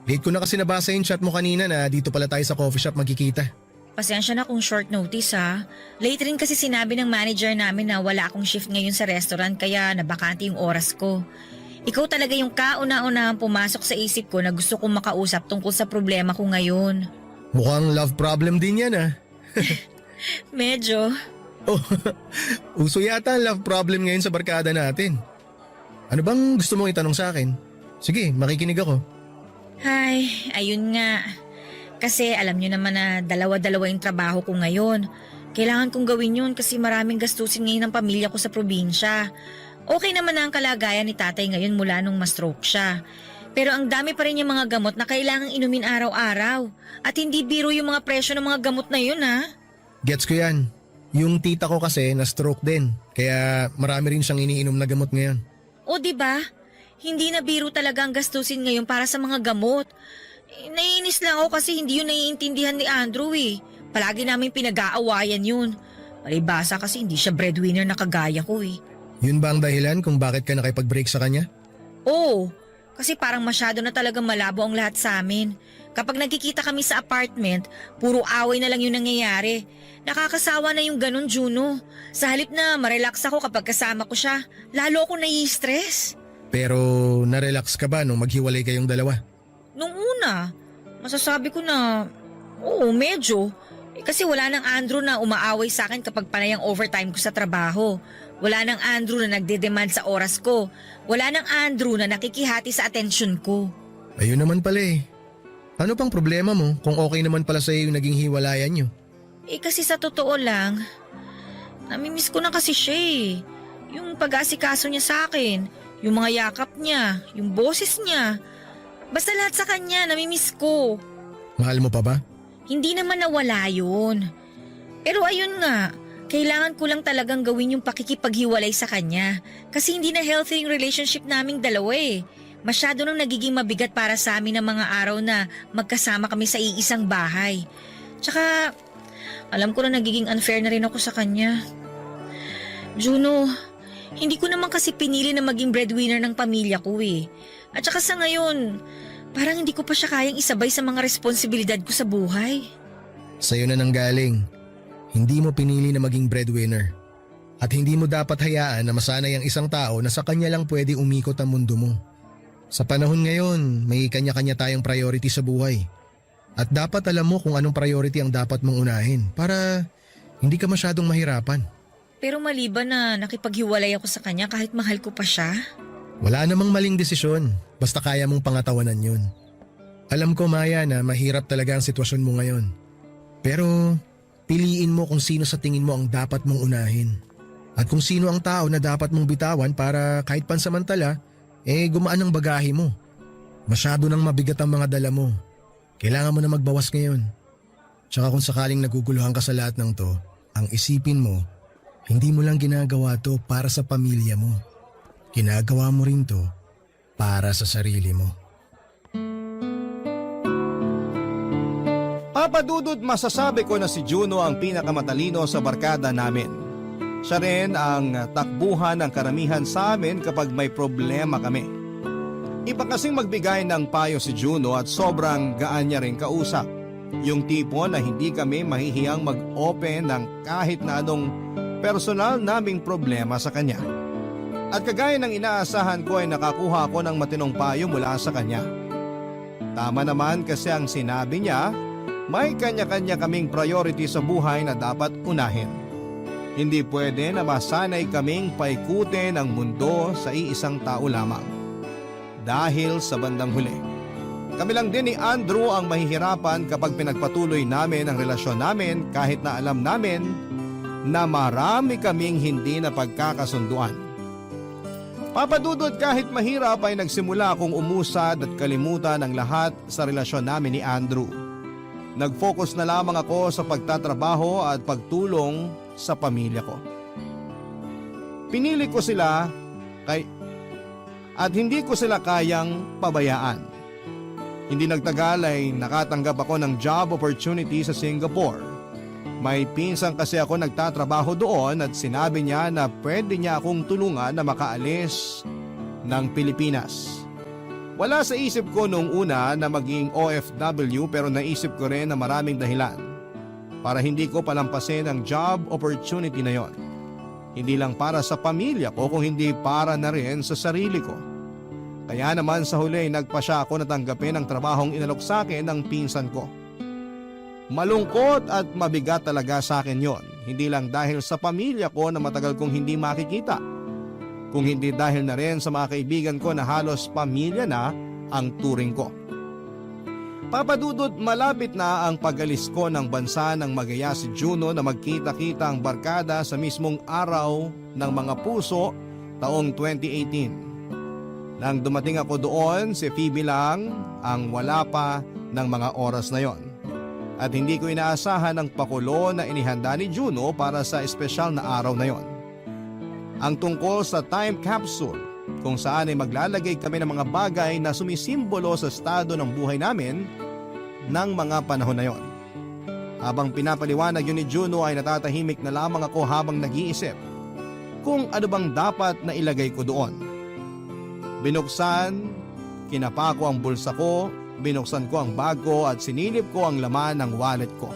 Late ko na kasi nabasa yung chat mo kanina na dito pala tayo sa coffee shop magkikita. Pasensya na kung short notice ha. Late rin kasi sinabi ng manager namin na wala akong shift ngayon sa restaurant kaya nabakante yung oras ko. Ikaw talaga yung kauna-unahang pumasok sa isip ko na gusto kong makausap tungkol sa problema ko ngayon. Mukhang love problem din yan ah. Medyo. Oh, uso yata ang love problem ngayon sa barkada natin. Ano bang gusto mong itanong sa akin? Sige, makikinig ako. Ay, ayun nga. Kasi alam nyo naman na dalawa-dalawa yung trabaho ko ngayon. Kailangan kong gawin yun kasi maraming gastusin ngayon ng pamilya ko sa probinsya. Okay naman na ang kalagayan ni tatay ngayon mula nung ma-stroke siya. Pero ang dami pa rin yung mga gamot na kailangang inumin araw-araw. At hindi biro yung mga presyo ng mga gamot na yun ha. Gets ko yan. Yung tita ko kasi na-stroke din. Kaya marami rin siyang iniinom na gamot ngayon. O di ba? Hindi na biro talaga ang gastusin ngayon para sa mga gamot. Naiinis lang ako kasi hindi yun naiintindihan ni Andrew eh. Palagi namin pinag-aawayan yun. Palibasa kasi hindi siya breadwinner na kagaya ko eh. Yun ba ang dahilan kung bakit ka nakipag-break sa kanya? Oo, kasi parang masyado na talaga malabo ang lahat sa amin. Kapag nagkikita kami sa apartment, puro away na lang yung nangyayari. Nakakasawa na yung ganun, Juno. Sa halip na marelax ako kapag kasama ko siya, lalo ako nai-stress. Pero narelax ka ba nung maghiwalay kayong dalawa? Nung una, masasabi ko na, oo, medyo. Kasi wala nang Andrew na umaaway sa akin kapag panay ang overtime ko sa trabaho. Wala nang Andrew na nagde-demand sa oras ko. Wala nang Andrew na nakikihati sa atensyon ko. Ayun naman pala eh. Ano pang problema mo kung okay naman pala sa'yo yung naging hiwalayan nyo? Kasi sa totoo lang, namimiss ko na kasi siya eh. Yung pag-aasikaso niya sa akin, yung mga yakap niya, yung boses niya. Basta lahat sa kanya, namimiss ko. Mahal mo pa ba? Hindi naman nawala yun. Pero ayun nga, kailangan ko lang talagang gawin yung pakikipaghiwalay sa kanya. Kasi hindi na healthy yung relationship naming dalawa eh. Masyado nang nagiging mabigat para sa amin ng mga araw na magkasama kami sa iisang bahay. Tsaka, alam ko na nagiging unfair na rin ako sa kanya. Juno, hindi ko naman kasi pinili na maging breadwinner ng pamilya ko eh. At saka sa ngayon, parang hindi ko pa siya kayang isabay sa mga responsibilidad ko sa buhay. Sa'yo na nanggaling. Hindi mo pinili na maging breadwinner. At hindi mo dapat hayaan na masanay ang isang tao na sa kanya lang pwede umikot ang mundo mo. Sa panahon ngayon, may kanya-kanya tayong priority sa buhay. At dapat alam mo kung anong priority ang dapat mong unahin para hindi ka masyadong mahirapan. Pero maliban na nakipaghiwalay ako sa kanya kahit mahal ko pa siya. Wala namang maling desisyon, basta kaya mong pangatawanan yun. Alam ko Maya na mahirap talaga ang sitwasyon mo ngayon. Pero piliin mo kung sino sa tingin mo ang dapat mong unahin. At kung sino ang tao na dapat mong bitawan para kahit pansamantala, gumaan ang bagahe mo. Masyado nang mabigat ang mga dala mo. Kailangan mo na magbawas ngayon. Tsaka kung sakaling naguguluhan ka sa lahat ng to, ang isipin mo, hindi mo lang ginagawa to para sa pamilya mo. Ginagawa mo rin to para sa sarili mo. Papa Dudut, masasabi ko na si Juno ang pinakamatalino sa barkada namin. Siya rin ang takbuhan ng karamihan sa amin kapag may problema kami. Iba kasing magbigay ng payo si Juno at sobrang gaan niya rin kausap. Yung tipo na hindi kami mahihiyang mag-open ng kahit na anong personal naming problema sa kanya. At kagaya ng inaasahan ko ay nakakuha ako ng matinong payo mula sa kanya. Tama naman kasi ang sinabi niya, may kanya-kanya kaming priority sa buhay na dapat unahin. Hindi pwede na masanay kaming paikutin ang mundo sa iisang tao lamang. Dahil sa bandang huli, kami lang din ni Andrew ang mahihirapan kapag pinagpatuloy namin ang relasyon namin kahit na alam namin na marami kaming hindi na pagkakasunduan. Papadudod, kahit mahirap ay nagsimula akong umusad at kalimutan ang lahat sa relasyon namin ni Andrew. Nag-focus na lamang ako sa pagtatrabaho at pagtulong sa pamilya ko. Pinili ko sila at hindi ko sila kayang pabayaan. Hindi nagtagal ay nakatanggap ako ng job opportunity sa Singapore. May pinsan kasi ako nagtatrabaho doon at sinabi niya na pwede niya akong tulungan na makaalis ng Pilipinas. Wala sa isip ko noong una na maging OFW, pero naisip ko rin na maraming dahilan para hindi ko palampasin ang job opportunity na yon. Hindi lang para sa pamilya ko, kung hindi para na rin sa sarili ko. Kaya naman sa huli nagpasya ako na tanggapin ang trabahong inalok sa akin ng pinsan ko. Malungkot at mabigat talaga sa akin yon. Hindi lang dahil sa pamilya ko na matagal kong hindi makikita, kung hindi dahil na rin sa mga kaibigan ko na halos pamilya na ang turing ko. Papadudod, malapit na ang pag-alis ko ng bansa nang magaya si Juno na magkita-kita ang barkada sa mismong araw ng mga puso taong 2018. Nang dumating ako doon, si Phoebe lang ang wala pa ng mga oras na yon. At hindi ko inaasahan ang pakulo na inihanda ni Juno para sa espesyal na araw na yon. Ang tungkol sa time capsule, kung saan ay maglalagay kami ng mga bagay na sumisimbolo sa estado ng buhay namin ng mga panahon na yon. Habang pinapaliwanag yun ni Juno ay natatahimik na lamang ako habang nag-iisip kung ano bang dapat na ilagay ko doon. Binuksan, kinapa ko ang bulsa ko, binuksan ko ang bag ko at sinilip ko ang laman ng wallet ko.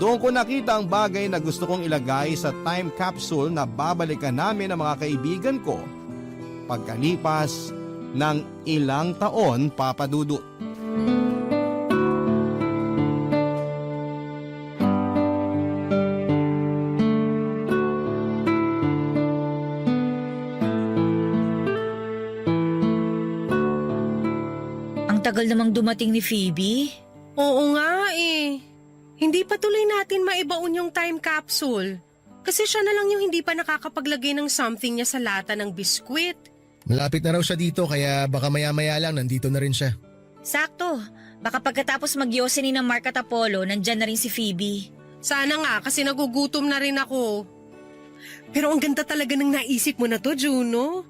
Doon ko nakita ang bagay na gusto kong ilagay sa time capsule na babalikan namin ang mga kaibigan ko pagkalipas ng ilang taon, Papa Dudut. Ang tagal namang dumating ni Phoebe. Oo nga eh. Hindi pa tuloy natin maibaon yung time capsule. Kasi siya na lang yung hindi pa nakakapaglagay ng something niya sa lata ng biskwit. Malapit na raw siya dito kaya baka maya-maya lang nandito na rin siya. Sakto. Baka pagkatapos mag-Yosemite ng Mark at Apollo, nandyan na rin si Phoebe. Sana nga kasi nagugutom na rin ako. Pero ang ganda talaga ng naisip mo na to, Juno.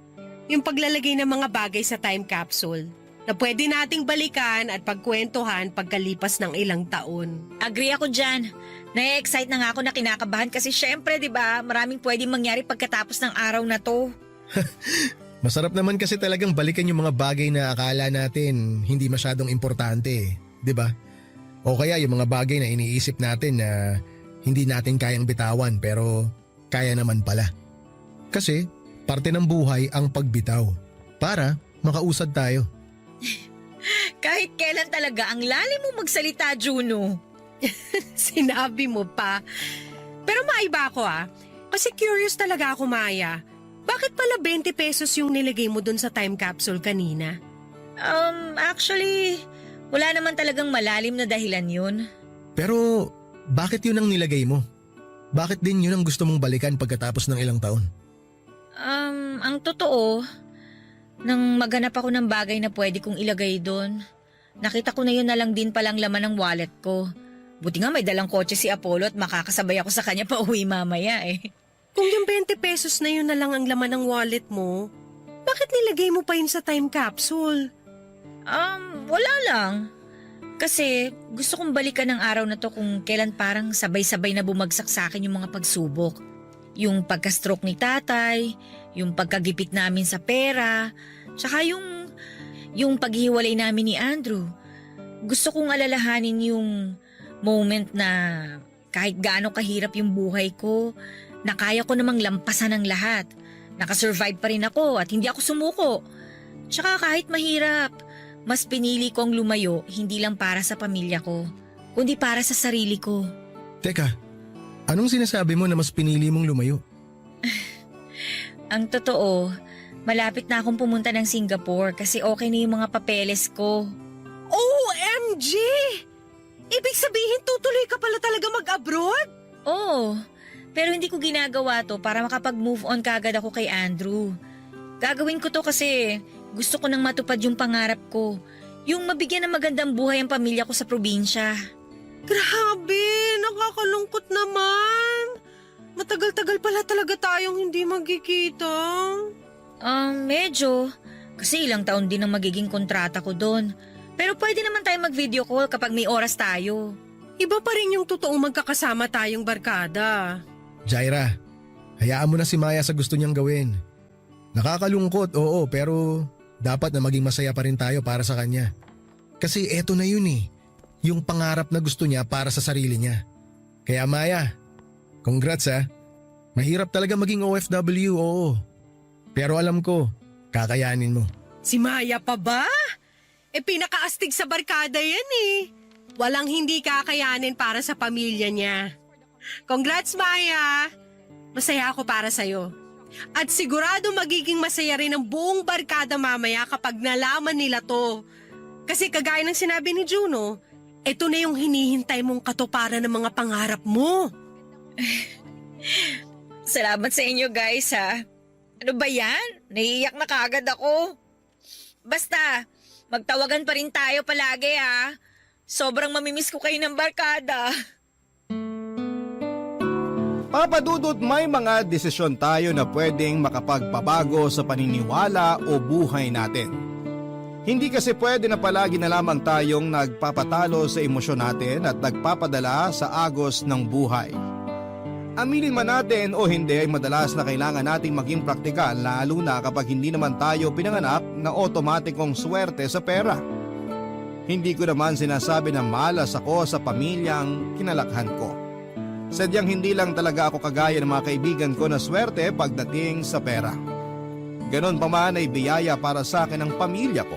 Yung paglalagay ng mga bagay sa time capsule na pwede nating balikan at pagkwentuhan pagkalipas ng ilang taon. Agree ako dyan. Na-excite na nga ako na kinakabahan kasi syempre, di ba, maraming pwedeng mangyari pagkatapos ng araw na to. Masarap naman kasi talagang balikan yung mga bagay na akala natin hindi masyadong importante, di ba? O kaya yung mga bagay na iniisip natin na hindi natin kayang bitawan pero kaya naman pala. Kasi parte ng buhay ang pagbitaw para makausad tayo. Kahit kailan talaga, ang lalim mo magsalita, Juno. Sinabi mo pa. Pero maiba ako kasi curious talaga ako, Maya. Bakit pala 20 pesos yung nilagay mo dun sa time capsule kanina? Actually, wala naman talagang malalim na dahilan yun. Pero bakit yun ang nilagay mo? Bakit din yun ang gusto mong balikan pagkatapos ng ilang taon? Ang totoo, nang maghanap ako ng bagay na pwede kong ilagay doon, Nakita ko na yun na lang din palang laman ng wallet ko. Buti nga may dalang kotse si Apollo at makakasabay ako sa kanya pa uwi mamaya eh. Kung yung 20 pesos na yun na lang ang laman ng wallet mo, bakit nilagay mo pa yun sa time capsule? Wala lang. Kasi gusto kong balikan ng araw na to kung kailan parang sabay-sabay na bumagsak sa akin yung mga pagsubok. Yung pagka-stroke ni tatay, yung pagkagipit namin sa pera, tsaka yung paghihiwalay namin ni Andrew. Gusto kong alalahanin yung moment na kahit gaano kahirap yung buhay ko, na kaya ko namang lampasan ang lahat. Nakasurvive pa rin ako at hindi ako sumuko. Tsaka kahit mahirap, mas pinili kong lumayo hindi lang para sa pamilya ko, kundi para sa sarili ko. Teka, anong sinasabi mo na mas pinili mong lumayo? Ang totoo, malapit na akong pumunta ng Singapore kasi okay na yung mga papeles ko. OMG! Ibig sabihin tutuloy ka pala talaga mag-abroad? Oo, pero hindi ko ginagawa to para makapag-move on kagad ako kay Andrew. Gagawin ko to kasi gusto ko nang matupad yung pangarap ko. Yung mabigyan ng magandang buhay ang pamilya ko sa probinsya. Grabe, nakakalungkot naman. Matagal-tagal pala talaga tayong hindi magkikita. Medyo. Kasi ilang taon din ang magiging kontrata ko doon. Pero pwede naman tayo mag-video call kapag may oras tayo. Iba pa rin yung totoong magkakasama tayong barkada. Jaira, hayaan mo na si Maya sa gusto niyang gawin. Nakakalungkot, oo, pero dapat na maging masaya pa rin tayo para sa kanya. Kasi eto na yun eh, yung pangarap na gusto niya para sa sarili niya. Kaya Maya, congrats ha. Mahirap talaga maging OFW, oo. Pero alam ko, kakayanin mo. Si Maya pa ba? Pinakaastig sa barkada yan eh. Walang hindi kakayanin para sa pamilya niya. Congrats, Maya! Masaya ako para sa'yo. At sigurado magiging masaya rin ang buong barkada mamaya kapag nalaman nila to. Kasi kagaya ng sinabi ni Juno, ito na yung hinihintay mong katuparan ng mga pangarap mo. Salamat sa inyo guys ha. Ano ba yan? Naiiyak na kaagad ako. Basta, magtawagan pa rin tayo palagi ha. Sobrang mamimiss ko kayo ng barkada. Papadudot, may mga desisyon tayo na pwedeng makapagpabago sa paniniwala o buhay natin. Hindi kasi pwede na palagi na lamang tayong nagpapatalo sa emosyon natin at nagpapadala sa agos ng buhay. Aminin man natin o hindi ay madalas na kailangan nating maging praktikal lalo na kapag hindi naman tayo pinanganak na otomatikong swerte sa pera. Hindi ko naman sinasabi na malas ako sa pamilyang kinalakhan ko. Sadyang hindi lang talaga ako kagaya ng mga kaibigan ko na swerte pagdating sa pera. Ganon pa man ay biyaya para sa akin ang pamilya ko.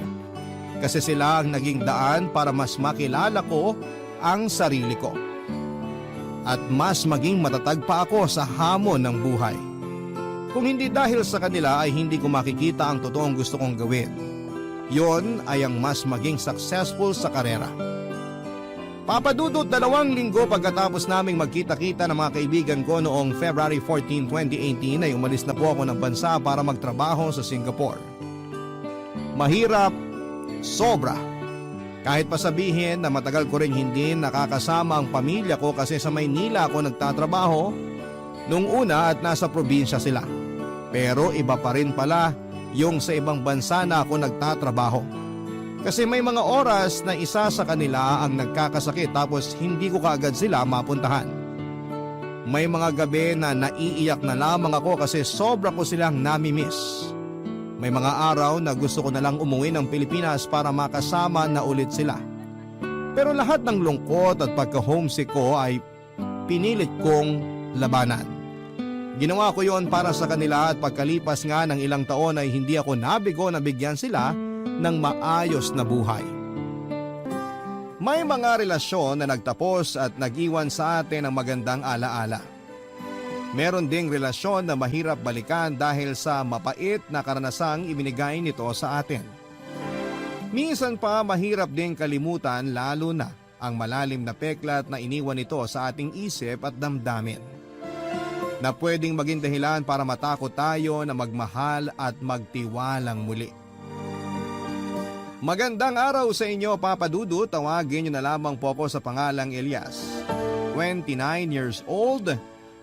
Kasi sila ang naging daan para mas makilala ko ang sarili ko. At mas maging matatag pa ako sa hamon ng buhay. Kung hindi dahil sa kanila ay hindi ko makikita ang totoong gusto kong gawin. Yon ay ang mas maging successful sa karera. Papadudot, 2 linggo pagkatapos naming magkita-kita ng mga kaibigan ko noong February 14, 2018 ay umalis na po ako ng bansa para magtrabaho sa Singapore. Mahirap, sobra. Kahit pa sabihin na matagal ko rin hindi nakakasama ang pamilya ko kasi sa Maynila ako nagtatrabaho nung una at nasa probinsya sila. Pero iba pa rin pala yung sa ibang bansa na ako nagtatrabaho. Kasi may mga oras na isa sa kanila ang nagkakasakit tapos hindi ko kaagad sila mapuntahan. May mga gabi na naiiyak na lamang ako kasi sobra ko silang nami-miss. May mga araw na gusto ko na lang umuwi ng Pilipinas para makasama na ulit sila. Pero lahat ng lungkot at pagka-homesick ko ay pinilit kong labanan. Ginawa ko yon para sa kanila at pagkalipas nga ng ilang taon ay hindi ako nabigo na bigyan sila ng maayos na buhay. May mga relasyon na nagtapos at nag-iwan sa atin ng magandang alaala. Meron ding relasyon na mahirap balikan dahil sa mapait na karanasang ibinigay nito sa atin. Minsan pa mahirap ding kalimutan lalo na ang malalim na peklat na iniwan nito sa ating isip at damdamin. Na pwedeng maging dahilan para matakot tayo na magmahal at magtiwalang muli. Magandang araw sa inyo, Papa Dudu. Tawagin niyo na lamang po ako sa pangalang Elias. 29 years old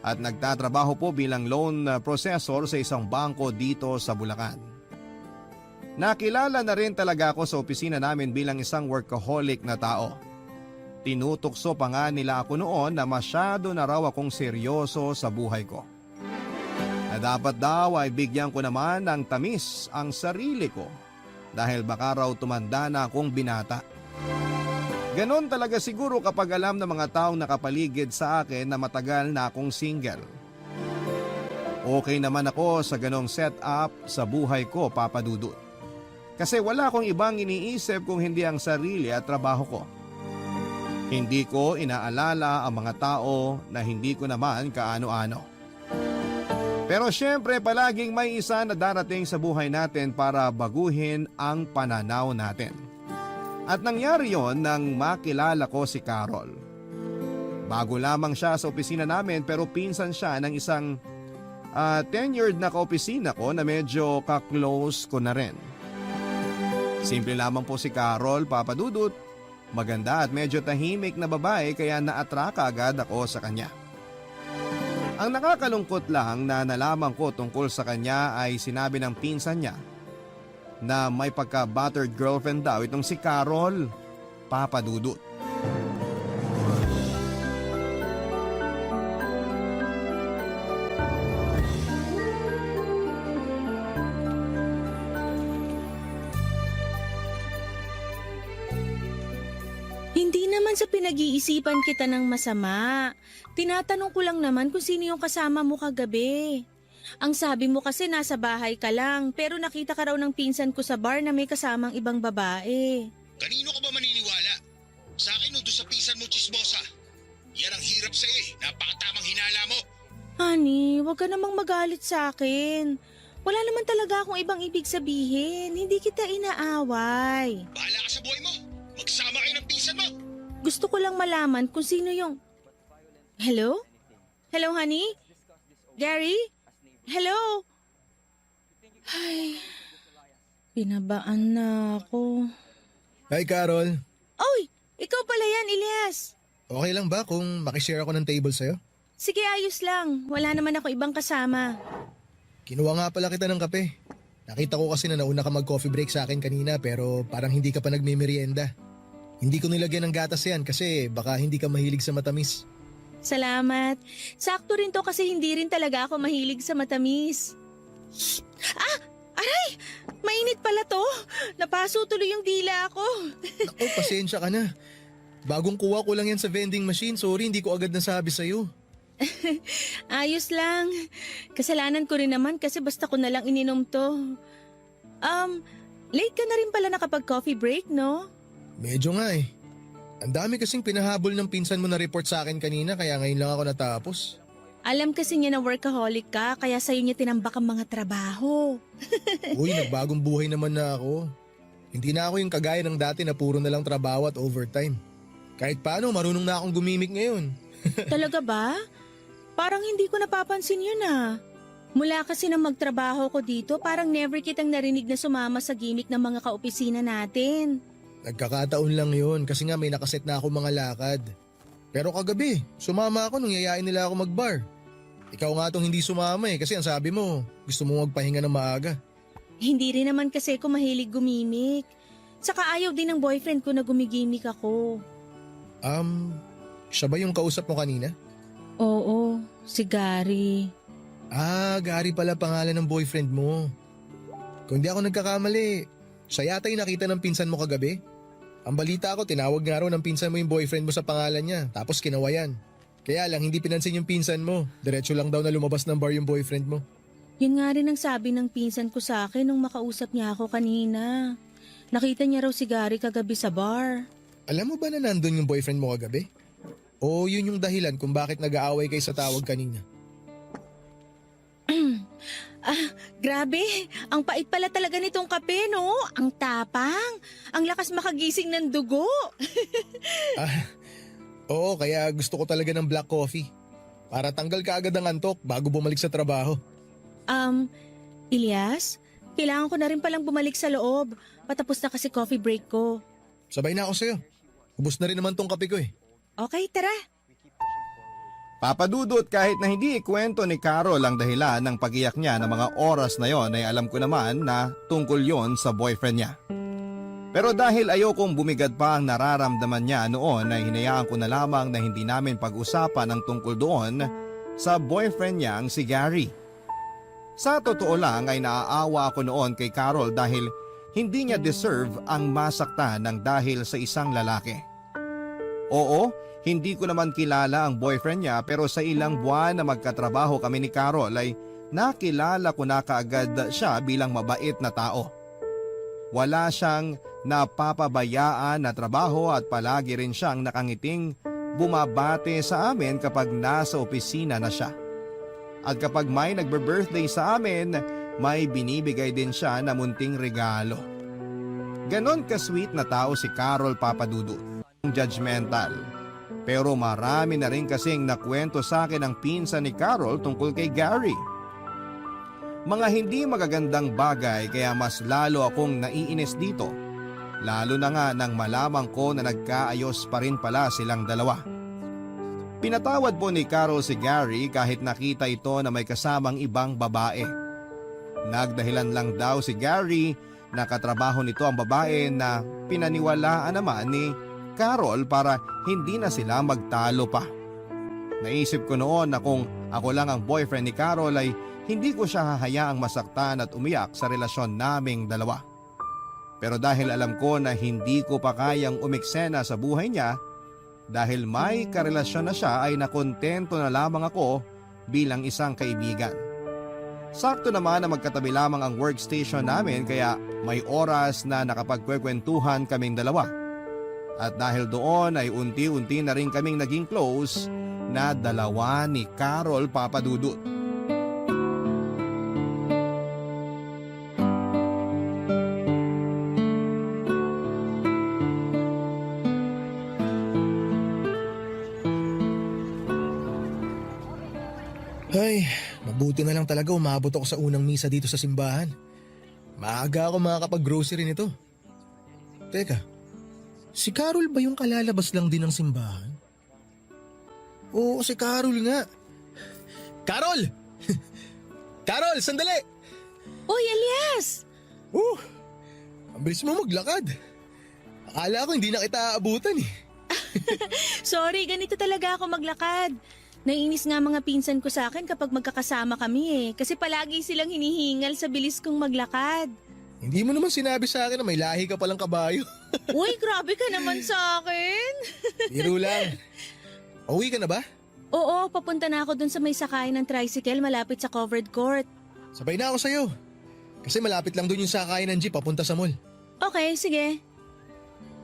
at nagtatrabaho po bilang loan processor sa isang bangko dito sa Bulacan. Nakilala na rin talaga ako sa opisina namin bilang isang workaholic na tao. Tinutokso pa nga nila ako noon na masyado na raw akong seryoso sa buhay ko. Na dapat daw ay bigyan ko naman ng tamis ang sarili ko dahil baka raw tumanda na akong binata. Ganon talaga siguro kapag alam ng mga taong nakapaligid sa akin na matagal na akong single. Okay naman ako sa ganong setup sa buhay ko, Papa Dudut. Kasi wala akong ibang iniisip kung hindi ang sarili at trabaho ko. Hindi ko inaalala ang mga tao na hindi ko naman kaano-ano. Pero syempre palaging may isa na darating sa buhay natin para baguhin ang pananaw natin. At nangyari yon nang makilala ko si Carol. Bago lamang siya sa opisina namin pero pinsan siya ng isang tenured na kaopisina ko na medyo ka-close ko na rin. Simple lamang po si Carol, Papa Dudut. Maganda at medyo tahimik na babae kaya na-atraka agad ako sa kanya. Ang nakakalungkot lang na nalaman ko tungkol sa kanya ay sinabi ng pinsan niya na may pagka-battered girlfriend daw itong si Carol, Papa Dudut. Hindi naman sa pinag-iisipan kita ng masama. Tinatanong ko lang naman kung sino yung kasama mo kagabi. Ang sabi mo kasi nasa bahay ka lang, pero nakita ka raw ng pinsan ko sa bar na may kasamang ibang babae. Kanino ka ba maniniwala? Sa akin o doon sa pinsan mo, chismosa? Yan ang hirap sa napakatamang hinala mo. Honey, wag ka namang magalit sa akin. Wala naman talaga akong ibang ibig sabihin. Hindi kita inaaway. Bahala ka sa buhay mo. Magsama kayo ng pinsan mo. Gusto ko lang malaman kung sino yung... Hello? Hello, honey? Gary? Hello? Ay, pinabaan na ako. Hi Carol, Oy, ikaw pala yan, Elias. okay lang ba kung makishare ako ng table sa'yo? Sige, ayos lang. Wala naman ako ibang kasama. Kinuha nga pala kita ng kape. Nakita ko kasi na nauna ka mag-coffee break sa akin kanina pero parang hindi ka pa nagme-merienda. Hindi ko nilagyan ng gatas yan kasi baka hindi ka mahilig sa matamis. Salamat. Sakto rin to kasi hindi rin talaga ako mahilig sa matamis. Ah! Aray! Mainit pala to. Napaso tuloy yung dila ko. Naku, pasensya ka na. Bagong kuha ko lang yan sa vending machine. Sorry, hindi ko agad nasabi sa'yo. Ayos lang. Kasalanan ko rin naman kasi basta ko na lang ininom to. Late ka na rin pala nakapag-coffee break, no? Medyo nga eh. Ang dami kasing pinahabol ng pinsan mo na report sa akin kanina kaya ngayon lang ako natapos. Alam kasi niya na workaholic ka kaya sa'yo niya tinambak ang mga trabaho. Uy, nagbagong buhay naman na ako. Hindi na ako yung kagaya ng dati na puro na lang trabaho at overtime. Kahit paano, marunong na akong gumimik ngayon. Talaga ba? Parang hindi ko napapansin yun ah. Mula kasi nang magtrabaho ko dito, parang never kitang narinig na sumama sa gimmick ng mga kaopisina natin. Nagkakataon lang yun kasi nga may nakaset na ako mga lakad. Pero kagabi, sumama ako nung yayain nila ako magbar. Ikaw nga tong hindi sumama kasi ang sabi mo, gusto mo magpahinga ng maaga. Hindi rin naman kasi ako mahilig gumimik. Saka ayaw din ng boyfriend ko na gumigimik ako. Siya ba yung kausap mo kanina? Oo, si Gary. Gary pala pangalan ng boyfriend mo. Kung di ako nagkakamali, siya yata yung nakita ng pinsan mo kagabi. Ang balita ko, tinawag nga raw ng pinsan mo yung boyfriend mo sa pangalan niya, tapos kinawayan. Kaya lang, hindi pinansin yung pinsan mo. Diretso lang daw na lumabas ng bar yung boyfriend mo. Yun nga rin ang sabi ng pinsan ko sa akin nung makausap niya ako kanina. Nakita niya raw si Gary kagabi sa bar. Alam mo ba na nandun yung boyfriend mo kagabi? O yun yung dahilan kung bakit nag-aaway kayo sa tawag kanina? Grabe, ang pait pala talaga nitong kape, no? Ang tapang, ang lakas makagising ng dugo. Oo, kaya gusto ko talaga ng black coffee. Para tanggal ka agad ang antok bago bumalik sa trabaho. Elias, Kailangan ko na rin palang bumalik sa loob. Patapos na kasi coffee break ko. Sabay na ako sa'yo. Ubus na rin naman tong kape ko eh. Okay, tara. Papadudot, kahit na hindi ikwento ni Carol ang dahilan ng pag-iyak niya ng mga oras na yon, ay alam ko naman na tungkol yon sa boyfriend niya. Pero dahil ayokong bumigad pa ang nararamdaman niya noon, ay hinayaan ko na lamang na hindi namin pag-usapan ang tungkol doon sa boyfriend niyang si Gary. Sa totoo lang ay naaawa ako noon kay Carol dahil hindi niya deserve ang masaktan ng dahil sa isang lalaki. Oo, hindi ko naman kilala ang boyfriend niya, pero sa ilang buwan na magkatrabaho kami ni Carol ay nakilala ko na kaagad siya bilang mabait na tao. Wala siyang napapabayaan na trabaho at palagi rin siyang nakangiting bumabate sa amin kapag nasa opisina na siya. At kapag may nagbe-birthday sa amin, may binibigay din siya na munting regalo. Ganon ka-sweet na tao si Carol, Papadudut. Judgmental. Pero marami na rin kasing nakwento sa akin ang pinsan ni Carol tungkol kay Gary. Mga hindi magagandang bagay, kaya mas lalo akong naiinis dito. Lalo na nga nang malamang ko na nagkaayos pa rin pala silang dalawa. Pinatawad po ni Carol si Gary kahit nakita ito na may kasamang ibang babae. Nagdahilan lang daw si Gary na katrabaho nito ang babae na pinaniwalaan naman ni Carol para hindi na sila magtalo pa. Naisip ko noon na kung ako lang ang boyfriend ni Carol ay hindi ko siya hahayaang masaktan at umiyak sa relasyon naming dalawa. Pero dahil alam ko na hindi ko pa kayang umiksena sa buhay niya, dahil may karelasyon na siya ay nakontento na lamang ako bilang isang kaibigan. Sakto naman na magkatabi lamang ang workstation namin kaya may oras na nakapagkwekwentuhan kaming dalawa. At dahil doon ay unti-unti na rin kaming naging close na dalawa ni Carol, Papadudut. Ay, mabuti na lang talaga umabot ako sa unang misa dito sa simbahan. Maaga ako makakapag-grocery nito. Teka, si Carol ba yung kalalabas lang din ng simbahan? Oo, si Carol nga. Carol! Carol, sandali! Uy, Elias! Ang bilis mo maglakad. Akala ko hindi na kita aabutan eh. Sorry, ganito talaga ako maglakad. Naiinis nga mga pinsan ko sa akin kapag magkakasama kami kasi palagi silang hinihingal sa bilis kong maglakad. Hindi mo naman sinabi sa akin na may lahi ka palang kabayo. Uy, grabe ka naman sa akin. Biro lang. Uwi ka na ba? Oo, papunta na ako dun sa may sakay ng tricycle malapit sa covered court. Sabay na ako sa'yo. Kasi malapit lang dun yung sakay ng jeep papunta sa mall. Okay, sige.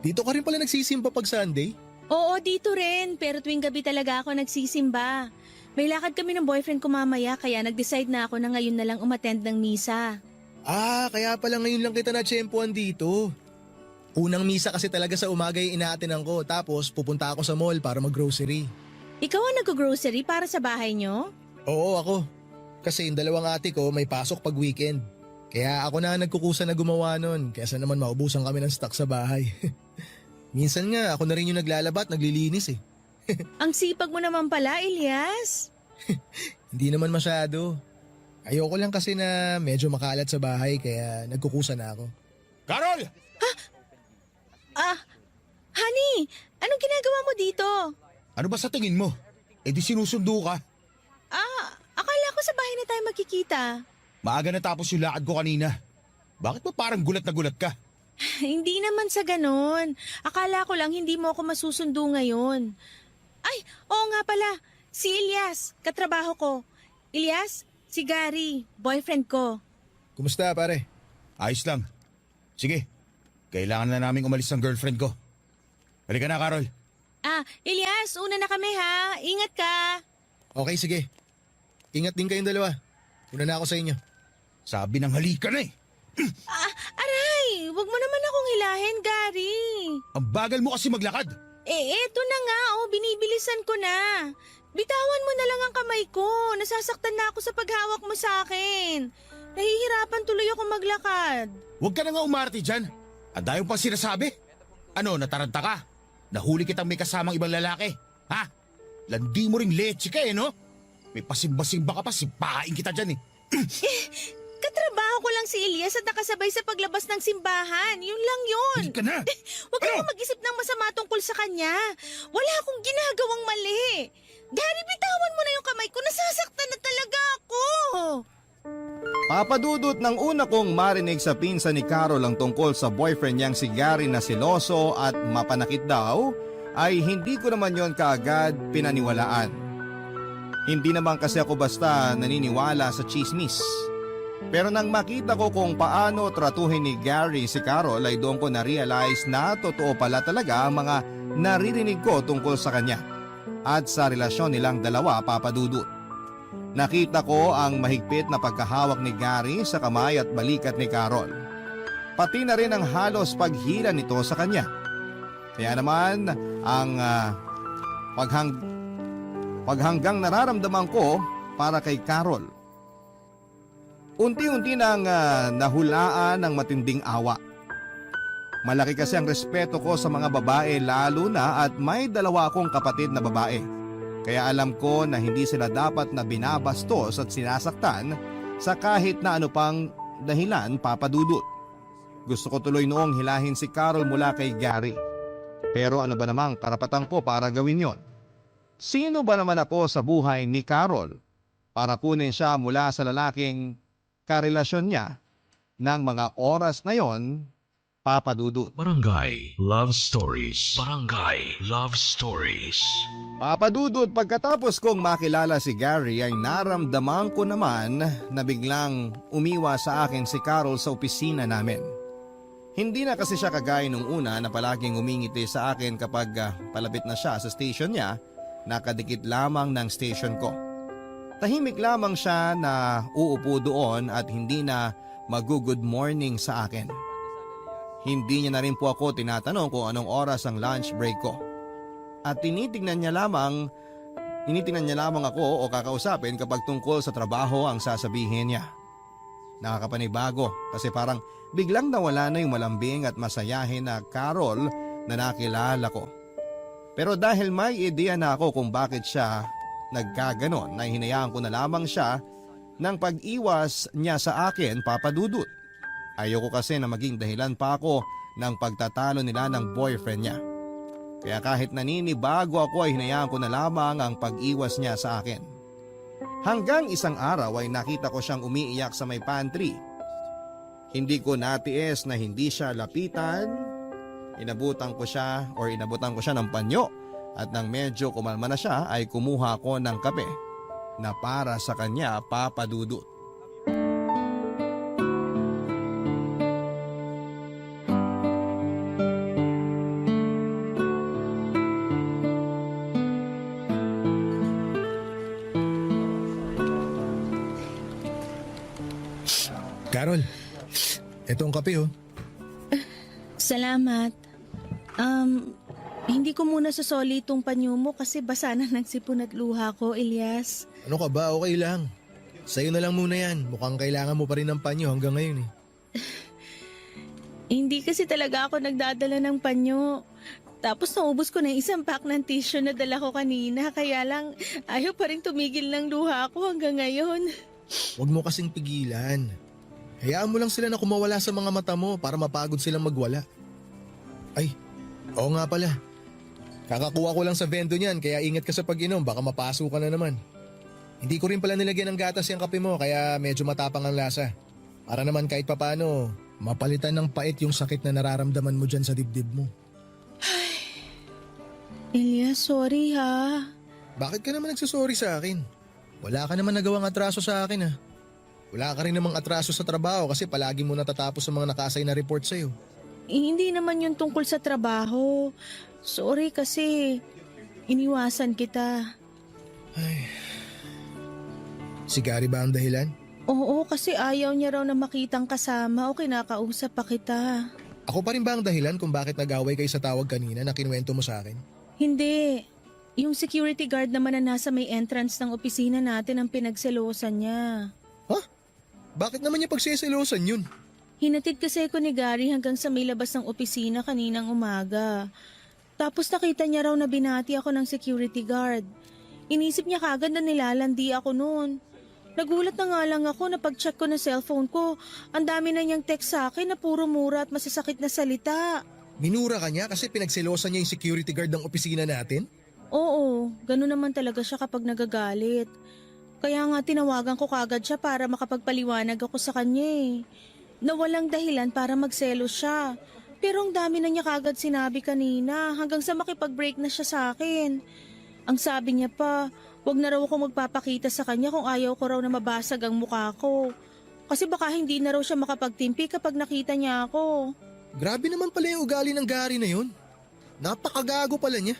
Dito ka rin pala nagsisimba pag Sunday? Oo, dito rin. Pero tuwing gabi talaga ako nagsisimba. May lakad kami ng boyfriend ko mamaya kaya nag-decide na ako na ngayon na lang umattend ng misa. Ah, kaya pala ngayon lang kita na-tsempuan dito. Unang misa kasi talaga sa umaga yung inaatinan ko tapos pupunta ako sa mall para mag-grocery. Ikaw ang nag-grocery para sa bahay nyo? Oo, ako. Kasi yung dalawang ate ko may pasok pag weekend. Kaya ako na nagkukusa na gumawa nun kaysa naman maubusan kami ng stock sa bahay. Minsan nga ako na rin yung naglalaba at naglilinis eh. Ang sipag mo naman pala, Elias. Hindi naman masyado. Ayoko lang kasi na medyo makalat sa bahay kaya nagkukusa na ako. Carol! Honey, anong ginagawa mo dito? Ano ba sa tingin mo? Eh di sinusundo ka. Akala ko sa bahay na tayo magkikita. Maaga natapos yung lakad ko kanina. Bakit ba parang gulat na gulat ka? Hindi naman sa ganon. Akala ko lang hindi mo ako masusundo ngayon. Ay, oo nga pala. Si Elias, katrabaho ko. Elias, si Gary, boyfriend ko. Kumusta pare? Ayos lang. Sige, kailangan na naming umalis ng girlfriend ko. Halika na, Carol. Elias, una na kami ha. Ingat ka. Okay, sige. Ingat din kayong dalawa. Una na ako sa inyo. Sabi ng halika na eh. Aray, wag mo naman akong hilahin, Gary. Ang bagal mo kasi maglakad. Eto na nga, binibilisan ko na. Bitawan mo na lang ang kamay ko. Nasasaktan na ako sa paghawak mo sa akin. Nahihirapan tuloy ako maglakad. Huwag ka na nga umarte dyan. Ang dayo pa sinasabi. Ano, nataranta ka? Nahuli kitang may kasamang ibang lalaki. Ha? Landi mo ring leche ka no? May pasimba-simba ka pa, sipain kita dyan Katrabaho ko lang si Elias at nakasabay sa paglabas ng simbahan. Yun lang yun. Hindi ka na. Huwag kang mag-isip ng masama tungkol sa kanya. Wala akong ginagawang mali. Gary, bitawan mo na yung kamay ko. Nasasaktan na talaga ako. Papadudot ng una kong marinig sa pinsan ni Carol ang tungkol sa boyfriend niyang si Gary na siloso at mapanakit daw, ay hindi ko naman yon kaagad pinaniwalaan. Hindi naman kasi ako basta naniniwala sa chismis. Pero nang makita ko kung paano tratuhin ni Gary si Carol ay doon ko na-realize na totoo pala talaga ang mga naririnig ko tungkol sa kanya at sa relasyon nilang dalawa, Papadudot. Nakita ko ang mahigpit na pagkahawak ni Gary sa kamay at balikat ni Carol. Pati na rin ang halos paghila nito sa kanya. Kaya naman ang paghanggang nararamdaman ko para kay Carol. Unti-unti nang nahulaan ng matinding awa. Malaki kasi ang respeto ko sa mga babae lalo na at may dalawa akong kapatid na babae. Kaya alam ko na hindi sila dapat na binabastos at sinasaktan sa kahit na ano pang dahilan, Papadudot. Gusto ko tuloy noong hilahin si Carol mula kay Gary. Pero ano ba namang karapatan ko para gawin yon? Sino ba naman ako sa buhay ni Carol para kunin siya mula sa lalaking karelasyon niya ng mga oras na yon, Papadudot? Barangay Love Stories. Barangay Love Stories. Papadudot, pagkatapos kong makilala si Gary ay naramdaman ko naman na biglang umiwa sa akin si Carol sa opisina namin. Hindi na kasi siya kagaya nung una na palaging umingiti sa akin kapag palapit na siya sa station niya, nakadikit lamang ng station ko. Tahimik lamang siya na uupo doon at hindi na mag-good morning sa akin. Hindi niya na rin po ako tinatanong kung anong oras ang lunch break ko. At tinitingnan niya lamang ako o kakausapin kapag tungkol sa trabaho ang sasabihin niya. Nakakapanibago kasi parang biglang nawala na yung malambing at masayahin na Carol na nakilala ko. Pero dahil may ideya na ako kung bakit siya nagkaganon, na hinayaan ko na lamang siya ng pag-iwas niya sa akin, Papadudot. Ayoko kasi na maging dahilan pa ako ng pagtatalo nila ng boyfriend niya. Kaya kahit naninibago ako ay hinayaan ko na lamang ang pag-iwas niya sa akin. Hanggang isang araw ay nakita ko siyang umiiyak sa may pantry. Hindi ko natiis na hindi siya lapitan. Inabutan ko siya ng panyo at nang medyo kumalma na siya ay kumuha ko ng kape na para sa kanya, Papadudot. Carol, etong kape oh. Salamat. Hindi ko muna susoli itong panyo mo kasi basa na ng sipon at luha ko, Elias. Ano ka ba? Okay lang. Sa'yo na lang muna yan. Mukhang kailangan mo pa rin ng panyo hanggang ngayon eh. Hindi kasi talaga ako nagdadala ng panyo. Tapos naubos ko na isang pack ng tissue na dala ko kanina. Kaya lang ayaw pa rin tumigil ng luha ko hanggang ngayon. Huwag mo kasing pigilan. Hayaan mo lang sila na kumawala sa mga mata mo para mapagod silang magwala. Ay, oo nga pala. Kakakuha ko lang sa vendo niyan kaya ingat ka sa pag-inom, baka mapaso ka na naman. Hindi ko rin pala nilagyan ng gatas yung kape mo kaya medyo matapang ang lasa. Para naman kahit papano, mapalitan ng pait yung sakit na nararamdaman mo dyan sa dibdib mo. Elias, sorry ha. Bakit ka naman nagsasorry sa akin? Wala ka naman nagawang atraso sa akin ha. Wala ka rin namang atraso sa trabaho kasi palagi mo natatapos sa mga nakasay na report sa'yo. Hindi naman yun tungkol sa trabaho. Sorry kasi iniwasan kita. Ay. Si Gary ba ang dahilan? Oo, kasi ayaw niya raw na makitang kasama o kinakausap pa kita. Ako pa rin ba ang dahilan kung bakit nag-away kayo sa tawag kanina na kinuwento mo sa akin? Hindi. Yung security guard naman na nasa may entrance ng opisina natin ang pinagselosan niya. Huh? Bakit naman niya pagseselosan yun? Hinatid kasi ko ni Gary hanggang sa may labas ng opisina kaninang umaga. Tapos nakita niya raw na binati ako ng security guard. Inisip niya kagad na nilalandi ako noon. Nagulat na nga lang ako na pag-check ko na cellphone ko, ang dami na niyang text sa akin na puro mura at masasakit na salita. Minura ka niya kasi pinagselosan niya yung security guard ng opisina natin? Oo, gano'n naman talaga siya kapag nagagalit. Kaya nga tinawagan ko kagad siya para makapagpaliwanag ako sa kanya eh. Na walang dahilan para magselos siya. Pero ang dami na niya kagad sinabi kanina hanggang sa makipag-break na siya sa akin. Ang sabi niya pa, wag na raw ako magpapakita sa kanya kung ayaw ko raw na mabasag ang mukha ko. Kasi baka hindi na raw siya makapagtimpi kapag nakita niya ako. Grabe naman pala yung ugali ng Gary na yun. Napakagago pala niya.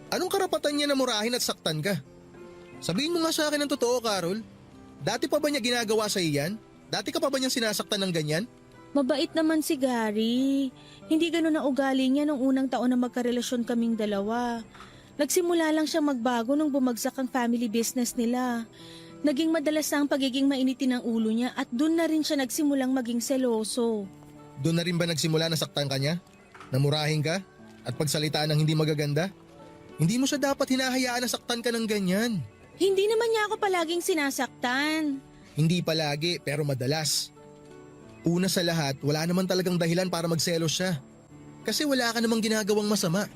Anong karapatan niya na murahin at saktan ka? Sabihin mo nga sa akin ang totoo, Carol. Dati pa ba niya ginagawa sa iyan? Dati ka pa ba niyang sinasaktan ng ganyan? Mabait naman si Gary. Hindi ganun ang ugali niya nung unang taon na magkarelasyon kaming dalawa. Nagsimula lang siyang magbago nung bumagsak ang family business nila. Naging madalas na ang pagiging mainitin ng ulo niya at dun na rin siya nagsimulang maging seloso. Doon na rin ba nagsimula na saktan ka niya? Namurahin ka? At pagsalitaan ng hindi magaganda? Hindi mo siya dapat hinahayaan na saktan ka ng ganyan. Hindi naman niya ako palaging sinasaktan. Hindi palagi pero madalas. Una sa lahat, wala naman talagang dahilan para magselos siya. Kasi wala ka namang ginagawang masama.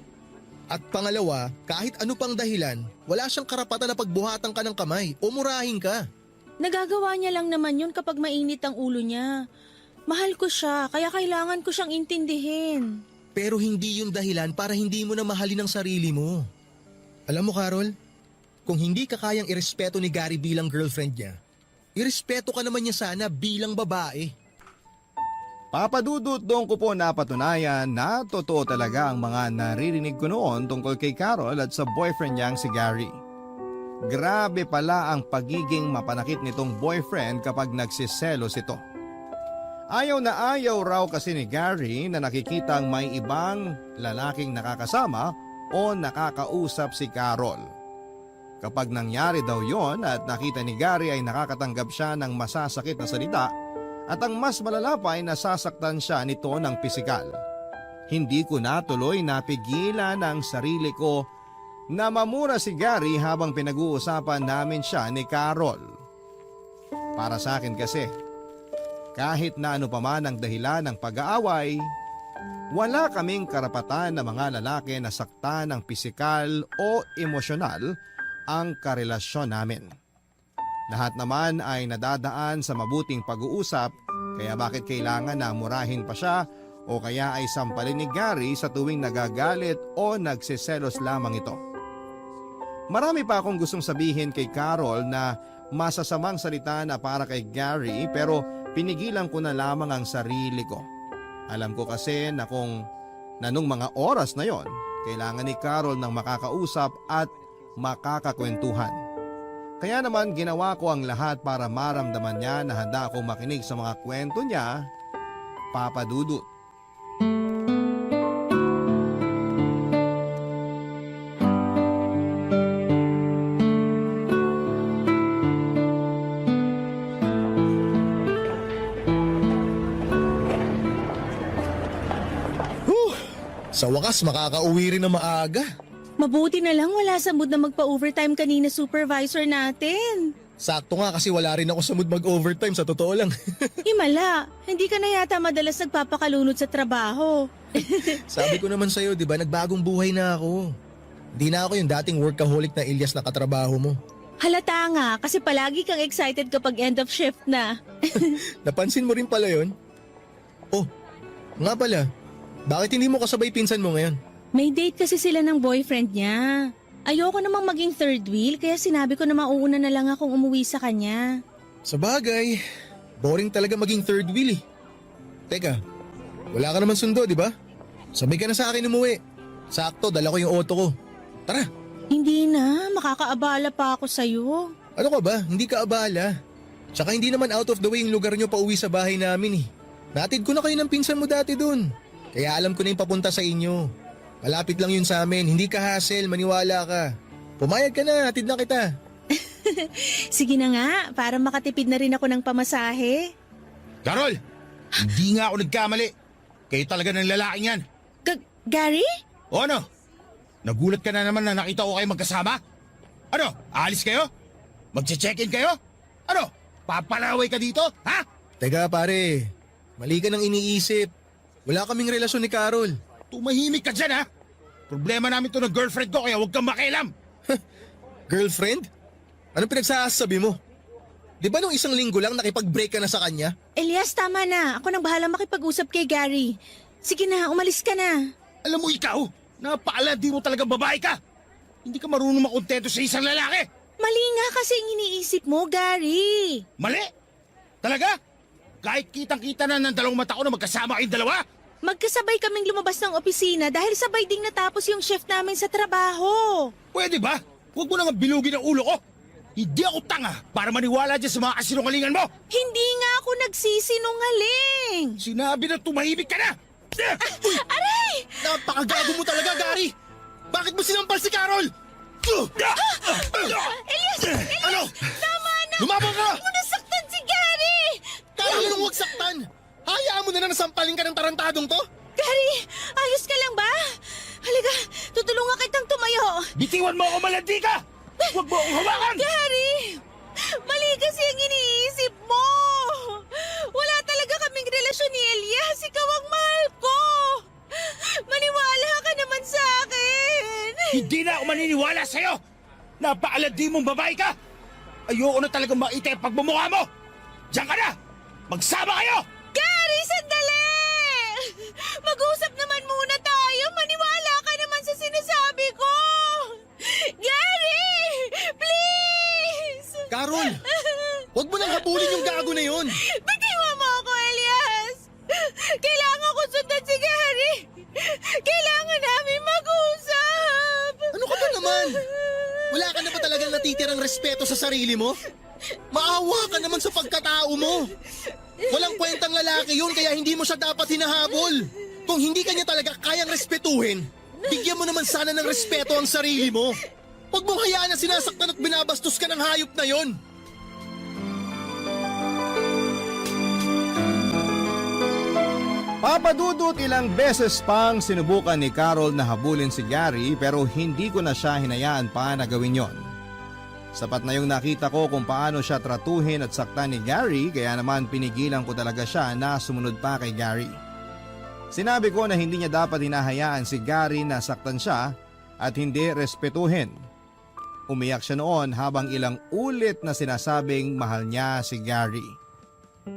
At pangalawa, kahit ano pang dahilan, wala siyang karapatan na pagbuhatan ka ng kamay o murahin ka. Nagagawa niya lang naman yun kapag mainit ang ulo niya. Mahal ko siya, kaya kailangan ko siyang intindihin. Pero hindi yung dahilan para hindi mo na mahalin ang sarili mo. Alam mo, Carol, kung hindi ka kayang irespeto ni Gary bilang girlfriend niya, irespeto ka naman niya sana bilang babae. Papadudot doon ko po napatunayan na totoo talaga ang mga naririnig ko noon tungkol kay Carol at sa boyfriend niyang si Gary. Grabe pala ang pagiging mapanakit nitong boyfriend kapag nagsiselos ito. Ayaw na ayaw raw kasi ni Gary na nakikitang may ibang lalaking nakakasama o nakakausap si Carol. Kapag nangyari daw yon at nakita ni Gary ay nakakatanggap siya ng masasakit na salita at ang mas malala pa ay nasasaktan siya nito ng pisikal. Hindi ko natuloy napigilan ang sarili ko na mamura si Gary habang pinag-uusapan namin siya ni Carol. Para sa akin kasi, kahit na ano pa man ang dahilan ng pag-aaway, wala kaming karapatan na mga lalaki na saktan ng pisikal o emosyonal ang karelasyon namin. Lahat naman ay nadadaan sa mabuting pag-uusap, kaya bakit kailangan na murahin pa siya o kaya ay sampalin ni Gary sa tuwing nagagalit o nagsiselos lamang ito. Marami pa akong gustong sabihin kay Carol na masasamang salita na para kay Gary pero pinigilan ko na lamang ang sarili ko. Alam ko kasi na nung mga oras na yon, kailangan ni Carol ng makakausap at makakakwentuhan. Kaya naman ginawa ko ang lahat para maramdaman niya na handa akong makinig sa mga kwento niya, Papa Dudut. Sa wakas, makakauwi rin na maaga. Mabuti na lang wala sa mood na magpa-overtime kanina supervisor natin. Sakto nga kasi wala rin ako sa mood mag-overtime, sa totoo lang. Himala, hindi ka na yata madalas nagpapakalunod sa trabaho. Sabi ko naman sa'yo, di ba, nagbagong buhay na ako. Di na ako yung dating workaholic na Ilyas na katrabaho mo. Halata nga, kasi palagi kang excited kapag end of shift na. Napansin mo rin pala yon? Oh, nga pala, bakit hindi mo kasabay pinsan mo ngayon? May date kasi sila ng boyfriend niya. Ayoko namang maging third wheel, kaya sinabi ko na mauuna na lang akong umuwi sa kanya. Sa bagay, boring talaga maging third wheel eh. Teka, wala ka naman sundo, di ba? Sabay ka na sa akin umuwi. Sakto, dala ko yung auto ko. Tara. Hindi na, makakaabala pa ako sa'yo. Ano ka ba? Hindi ka abala. Tsaka hindi naman out of the way yung lugar nyo pa uwi sa bahay namin eh. Natid ko na kayo ng pinsan mo dati dun. Kaya alam ko na yung papunta sa inyo. Malapit lang yun sa amin, hindi ka hassle, maniwala ka. Pumayag ka na, hatid na kita. Sige na nga, para makatipid na rin ako ng pamasahe. Carol, hindi nga ako nagkamali. Kayo talaga ng lalaking yan. Gary? O ano? Nagulat ka na naman na nakita ko kayo magkasama? Ano? Aalis kayo? Magche-check-in kayo? Ano? Papalaway ka dito? Ha? Teka pare, mali ka nang iniisip. Wala kaming relasyon ni Carol. Tumahimik ka dyan, ha? Problema namin to ng girlfriend ko kaya huwag kang makialam. Girlfriend? Anong pinagsasabi mo? Di ba nung isang linggo lang nakipag-break ka na sa kanya? Elias, tama na. Ako nang bahala makipag-usap kay Gary. Sige na, umalis ka na. Alam mo ikaw, napaalad di mo talagang babae ka. Hindi ka marunong makontento sa isang lalaki. Mali nga kasi ang iniisip mo, Gary. Mali? Talaga? Kahit kitang-kita na ng dalawang mata ko na magkasama kayong dalawa? Magkasabay kaming lumabas ng opisina dahil sabay ding natapos yung shift namin sa trabaho. Pwede ba? Huwag mo nang bilugin ang ulo ko. Hindi ako tanga para maniwala dyan sa mga kasinungalingan mo. Hindi nga ako nagsisinungaling. Sinabi na tumahimik ka na. Aray! Napakagago mo talaga, Gary! Bakit mo sinampal si Carol? Elias! Ano? Tama na! Lumabang ka! Huwag mo nasaktan si Gary! Carol, anong huwag saktan? Hayaan mo na nasampalin ka ng tarantadong to? Gary, ayos ka lang ba? Halika, tutulungan kitang tumayo. Bitiwan mo ako, malandi ka! Huwag mo akong hawakan! Gary! Mali kasi ang iniisip mo! Wala talaga kaming relasyon ni Elias. Ikaw ang mahal ko! Maniwala ka naman sa akin! Hindi na ako maniniwala sa'yo! Napaalandi mong babae ka! Ayoko na talagang makita yung pagmumukha mo! Diyan ka na! Magsama kayo! Gary, sandali! Mag-usap naman muna tayo. Maniwala ka naman sa sinasabi ko! Gary! Please! Carol! Huwag mo nang habulin yung gago na yun! Bitiwan mo ako, Elias! Kailangan ko sundan si Gary! Kailangan namin mag-usap! Ano ka ba naman? Wala ka na ba talagang natitirang respeto sa sarili mo? Maawa ka naman sa pagkatao mo! Walang kwentang lalaki yun kaya hindi mo siya dapat hinahabol! Kung hindi ka niya talaga kayang respetuhin, bigyan mo naman sana ng respeto ang sarili mo! Huwag mong hayaan na sinasaktan at binabastos ka ng hayop na yon! Papadudot ilang beses pang sinubukan ni Carol na habulin si Gary pero hindi ko na siya hinayaan pa na gawin yon. Sapat na yung nakita ko kung paano siya tratuhin at saktan ni Gary kaya naman pinigilan ko talaga siya na sumunod pa kay Gary. Sinabi ko na hindi niya dapat hinahayaan si Gary na saktan siya at hindi respetuhin. Umiyak siya noon habang ilang ulit na sinasabing mahal niya si Gary.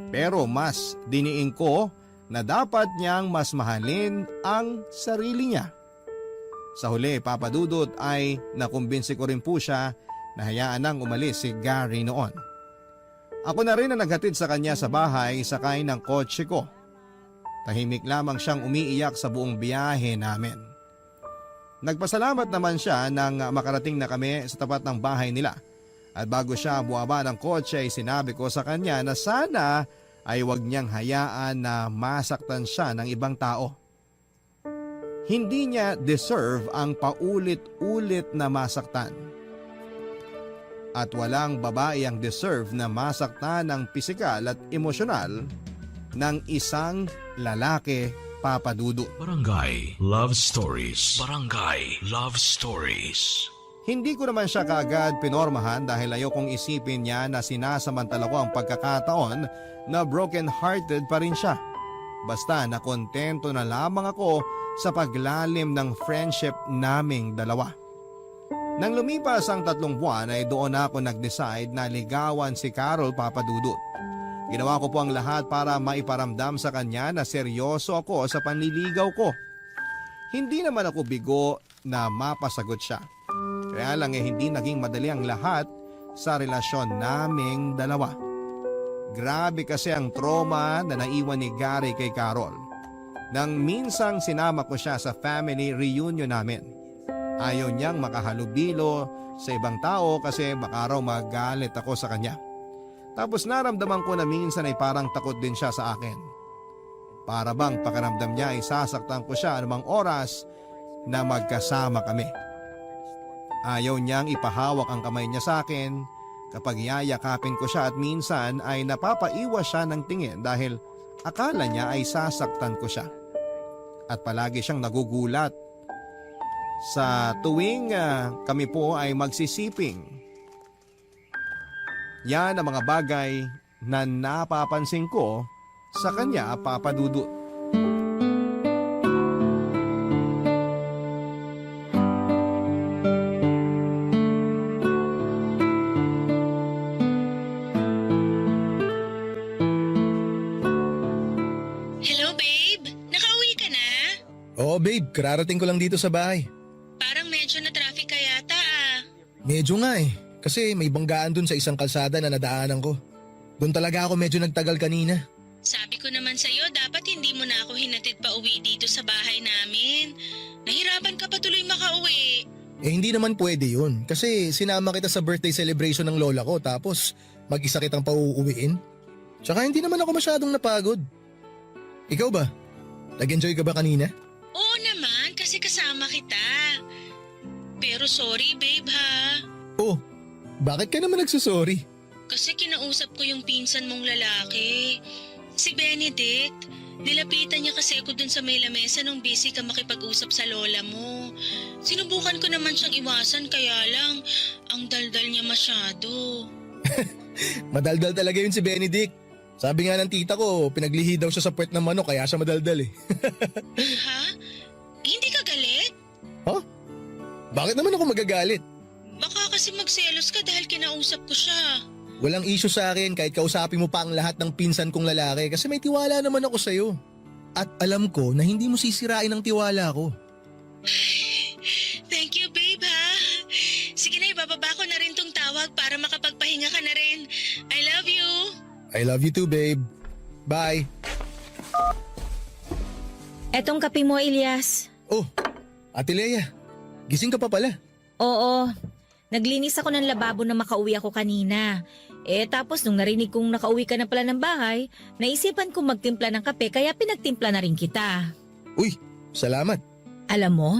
Pero mas diniin ko na dapat niyang mas mahalin ang sarili niya. Sa huli, Papadudot, ay nakumbinsi ko rin po siya na hayaan nang umalis si Gary noon. Ako na rin ang naghatid sa kanya sa bahay sakay ng kotse ko. Tahimik lamang siyang umiiyak sa buong biyahe namin. Nagpasalamat naman siya nang makarating na kami sa tapat ng bahay nila. At bago siya buwaba ng kotse ay sinabi ko sa kanya na sana ay huwag niyang hayaan na masaktan siya ng ibang tao. Hindi niya deserve ang paulit-ulit na masaktan. At walang babae ang deserve na masaktan ng pisikal at emosyonal ng isang lalaki, Papadudot. Barangay Love Stories. Barangay Love Stories. Hindi ko naman siya kaagad pinormahan dahil ayokong isipin niya na sinasamantala ko ang pagkakataon na broken-hearted pa rin siya. Basta nakontento na lamang ako sa paglalim ng friendship naming dalawa. Nang lumipas ang 3 buwan ay doon ako nag-decide na ligawan si Carol, Papadudot. Ginawa ko po ang lahat para maiparamdam sa kanya na seryoso ako sa panliligaw ko. Hindi naman ako bigo na mapasagot siya. Kaya lang hindi naging madali ang lahat sa relasyon naming dalawa. Grabe kasi ang trauma na naiwan ni Gary kay Carol. Nang minsang sinama ko siya sa family reunion namin. Ayaw niyang makahalubilo sa ibang tao kasi baka raw magalit ako sa kanya. Tapos naramdaman ko na minsan ay parang takot din siya sa akin. Para bang pakiramdam niya ay sasaktan ko siya anumang oras na magkasama kami. Ayaw niyang ipahawak ang kamay niya sa akin kapag yayakapin ko siya at minsan ay napapaiwas siya ng tingin dahil akala niya ay sasaktan ko siya. At palagi siyang nagugulat sa tuwing kami po ay magsisiping. Yan ang mga bagay na napapansin ko sa kanya, Papa Dudut. Hello, babe. Nakauwi ka na? Oo babe, kararating ko lang dito sa bahay. Parang medyo na traffic ka yata ah. Medyo nga eh, kasi may banggaan dun sa isang kalsada na nadaanan ko. Doon talaga ako medyo nagtagal kanina. Sabi ko naman sa'yo, dapat hindi mo na ako hinatid pa uwi dito sa bahay namin. Nahirapan ka pa tuloy makauwi. Eh hindi naman pwede yun, kasi sinama kita sa birthday celebration ng lola ko tapos mag-isa kitang pauuwiin. Tsaka hindi naman ako masyadong napagod. Ikaw ba? Nag-enjoy ka ba kanina? Oo naman, kasi kasama kita. Pero sorry babe ha. Oh, bakit ka naman nagsusorry? Kasi kinausap ko yung pinsan mong lalaki. Si Benedict. Nilapitan niya kasi ako dun sa may lamesa nung busy ka makipag-usap sa lola mo. Sinubukan ko naman siyang iwasan kaya lang ang daldal niya masyado. Madaldal talaga yun si Benedict. Sabi nga ng tita ko, pinaglihi daw siya sa puwet ng manok kaya siya madaldal eh. Ha? Hindi ka galit? Huh? Bakit naman ako magagalit? Baka kasi magselos ka dahil kinausap ko siya. Walang issue sa akin kahit kausapin mo pa ang lahat ng pinsan kong lalaki kasi may tiwala naman ako sa'yo. At alam ko na hindi mo sisirain ang tiwala ko. Thank you babe ha. Sige na, ibababa ko na rin tong tawag para makapagpahinga ka na rin. I love you. I love you too, babe. Bye. Etong kape mo, Elias. Oh, Ate Lea, gising ka pa pala. Oo, naglinis ako ng lababo na makauwi ako kanina. Tapos nung narinig kong nakauwi ka na pala ng bahay, naisipan kong magtimpla ng kape kaya pinagtimpla na rin kita. Uy, salamat. Alam mo,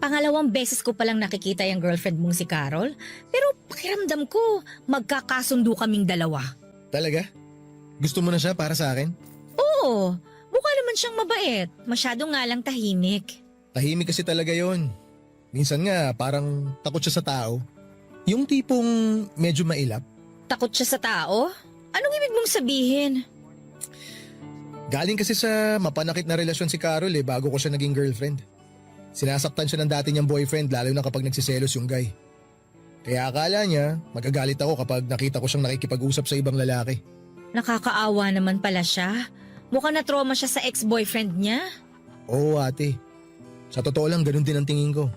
pangalawang beses ko palang nakikita yung girlfriend mong si Carol, pero pakiramdam ko magkakasundo kaming dalawa. Talaga? Gusto mo na siya para sa akin? Oo, mukha naman siyang mabait, masyado nga lang tahimik. Tahimik kasi talaga yon. Minsan nga parang takot siya sa tao. Yung tipong medyo mailap. Takot siya sa tao? Anong ibig mong sabihin? Galing kasi sa mapanakit na relasyon si Carol bago ko siya naging girlfriend. Sinasaktan siya ng dati niyang boyfriend lalo na kapag nagsiselos yung guy. Kaya akala niya magagalit ako kapag nakita ko siyang nakikipag-usap sa ibang lalaki. Nakakaawa naman pala siya. Mukhang na-trauma siya sa ex-boyfriend niya. Oo ate. Sa totoo lang ganun din ang tingin ko.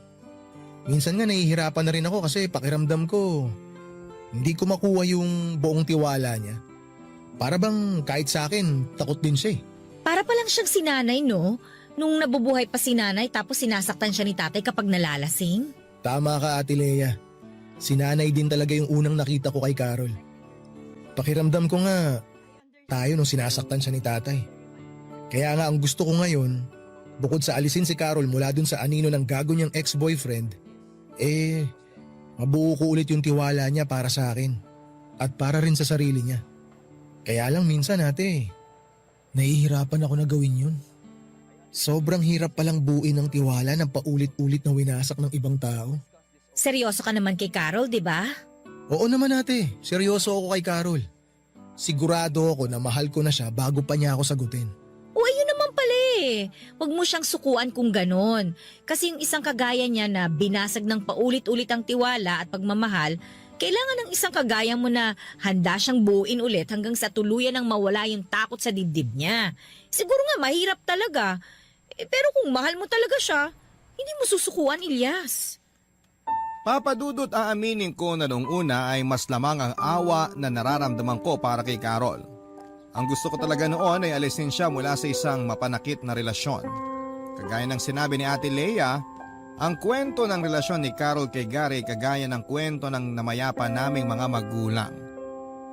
Minsan nga nahihirapan na rin ako kasi pakiramdam ko hindi ko makuha yung buong tiwala niya. Para bang kahit sa akin takot din siya eh. Para palang siyang sinanay, no? Nung nabubuhay pa si nanay tapos sinasaktan siya ni tatay kapag nalalasing. Tama ka Ate Lea. Si nanay din talaga yung unang nakita ko kay Carol. Pakiramdam ko nga tayo nung sinasaktan siya ni tatay. Kaya nga ang gusto ko ngayon, bukod sa alisin si Carol mula dun sa anino ng gago niyang ex-boyfriend, mabuo ko ulit yung tiwala niya para sa akin at para rin sa sarili niya. Kaya lang minsan ate, nahihirapan ako na gawin yun. Sobrang hirap palang buuin ng tiwala ng paulit-ulit na winasak ng ibang tao. Seryoso ka naman kay Carol, di ba? Oo naman ate, seryoso ako kay Carol. Sigurado ako na mahal ko na siya bago pa niya ako sagutin. O ayun naman pala eh. Huwag mo siyang sukuan kung ganon. Kasi yung isang kagaya niya na binasag ng paulit-ulit ang tiwala at pagmamahal, kailangan ng isang kagaya mo na handa siyang buuin ulit hanggang sa tuluyan ng mawala yung takot sa dibdib niya. Siguro nga mahirap talaga. Pero kung mahal mo talaga siya, hindi mo susukuan, Elias. Papa Dudut, aaminin ko na noong una ay mas lamang ang awa na nararamdaman ko para kay Carol. Ang gusto ko talaga noon ay alisin siya mula sa isang mapanakit na relasyon. Kagaya ng sinabi ni Ate Lea, ang kwento ng relasyon ni Carol kay Gary kagaya ng kwento ng namayapa naming mga magulang.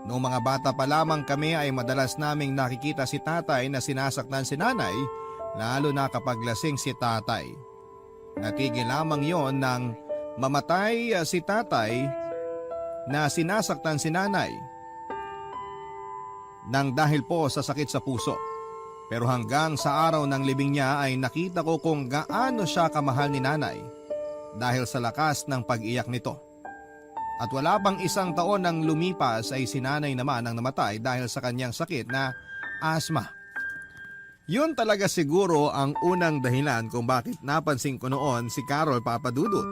Noong mga bata pa lamang kami ay madalas naming nakikita si tatay na sinasaktan si nanay, lalo na kapag lasing si tatay. Natigil lamang yon nang mamatay si tatay na sinasaktan si nanay nang dahil po sa sakit sa puso. Pero hanggang sa araw ng libing niya ay nakita ko kung gaano siya kamahal ni nanay dahil sa lakas ng pag-iyak nito. At wala pang isang taon nang lumipas ay si nanay naman ang namatay dahil sa kanyang sakit na asma. Yun talaga siguro ang unang dahilan kung bakit napansin ko noon si Carol Papadudut.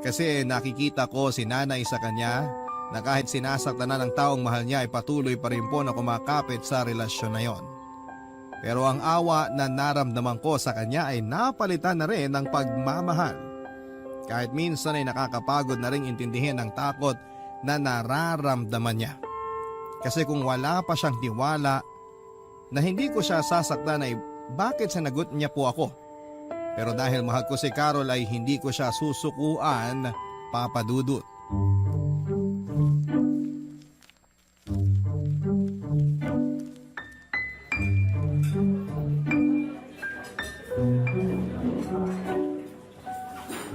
Kasi nakikita ko si nanay sa kanya na kahit sinasaktan na ng taong mahal niya ay patuloy pa rin po na kumakapit sa relasyon na yon. Pero ang awa na naramdaman ko sa kanya ay napalitan na rin ng pagmamahal. Kahit minsan ay nakakapagod na rin intindihin ang takot na nararamdaman niya. Kasi kung wala pa siyang tiwala na hindi ko siya sasaktan ay bakit sinagot niya po ako. Pero dahil mahal ko si Carol ay hindi ko siya susukuan, Papa Dudut.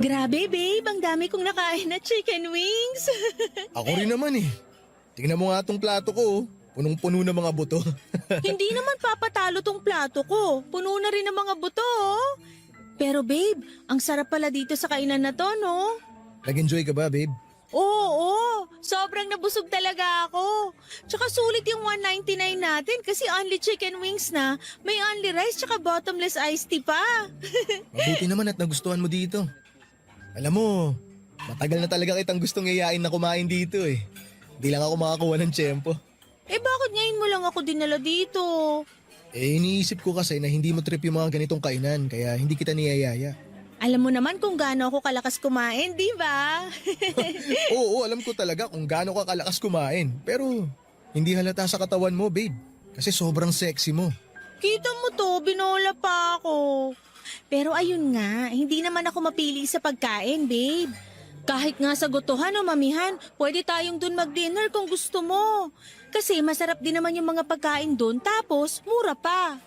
Grabe babe, ang dami kong nakain na chicken wings. Ako rin naman eh. Tingnan mo nga tong plato ko, oh. Punong-puno ng mga buto. Hindi naman papatalo tong plato ko. Puno na rin ng mga buto. Oh. Pero babe, ang sarap pala dito sa kainan na to, no? Nag-enjoy ka ba, babe? Oo, sobrang nabusog talaga ako. Tsaka sulit yung 199 natin kasi only chicken wings na. May only rice tsaka bottomless iced tea pa. Mabuti naman at nagustuhan mo dito. Alam mo, matagal na talaga kitang gustong yayain na kumain dito eh. Hindi lang ako makakuha ng tiyempo. Eh bakit ngayon mo lang ako dinala dito? Eh iniisip ko kasi na hindi mo trip yung mga ganitong kainan kaya hindi kita niyayaya. Alam mo naman kung gaano ako kalakas kumain, di ba? Oo, alam ko talaga kung gaano ka kalakas kumain. Pero hindi halata sa katawan mo, babe. Kasi sobrang sexy mo. Kita mo to, binola pa ako. Pero ayun nga, hindi naman ako mapili sa pagkain, babe. Kahit nga sa gotohan o mamihan, pwede tayong dun mag-dinner kung gusto mo. Kasi masarap din naman yung mga pagkain dun, tapos mura pa.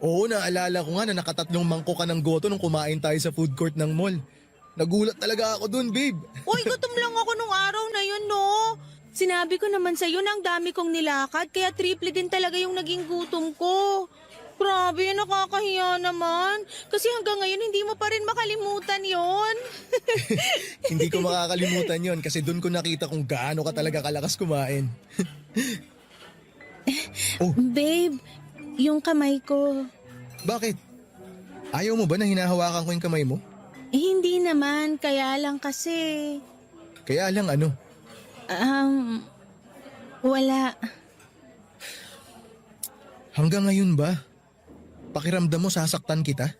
Oo, naalala ko nga na nakatatlong mangko ka ng goto nung kumain tayo sa food court ng mall. Nagulat talaga ako dun, babe. Uy, gutom lang ako nung araw na yun, no? Sinabi ko naman sa'yo na ang dami kong nilakad, kaya triple din talaga yung naging gutom ko. Grabe, nakakahiya naman. Kasi hanggang ngayon hindi mo pa rin makalimutan yon. Hindi ko makakalimutan yon kasi dun ko nakita kung gaano ka talaga kalakas kumain. Oh, Babe, yung kamay ko. bakit? Ayaw mo ba na hinahawakan ko yung kamay mo? Eh, hindi naman, kaya lang kasi... Kaya lang ano? Wala. Hanggang ngayon ba? Pakiramdam mo sasaktan kita?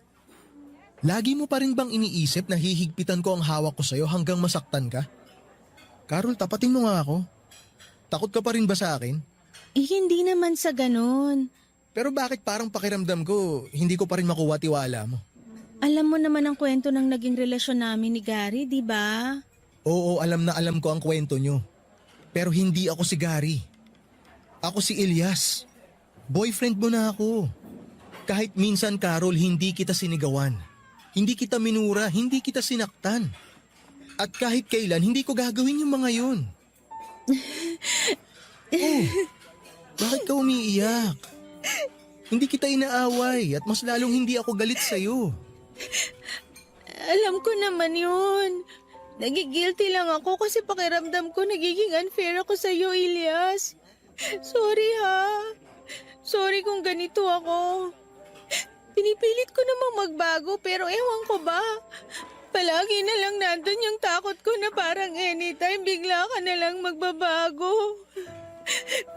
Lagi mo pa rin bang iniisip na hihigpitan ko ang hawak ko sa'yo hanggang masaktan ka? Carol, tapatin mo nga ako. Takot ka pa rin ba sa akin? Eh, hindi naman sa ganun. Pero bakit parang pakiramdam ko, hindi ko pa rin makuha tiwala mo? Alam mo naman ang kwento ng naging relasyon namin ni Gary, di ba? Oo, alam na alam ko ang kwento nyo. Pero hindi ako si Gary. Ako si Elias. Boyfriend mo na ako. Kahit minsan, Carol, hindi kita sinigawan. Hindi kita minura, hindi kita sinaktan. At kahit kailan, hindi ko gagawin yung mga yun. Oh, bakit ka umiiyak? Hindi kita inaaway at mas lalong hindi ako galit sa'yo. Alam ko naman yun. Nagigilty lang ako kasi pakiramdam ko nagiging unfair ako sa'yo, Elias. Sorry ha. Sorry kung ganito ako. Pinipilit ko namang magbago pero ewan ko ba. Palagi na lang nandun yung takot ko na parang anytime bigla ka na lang magbabago.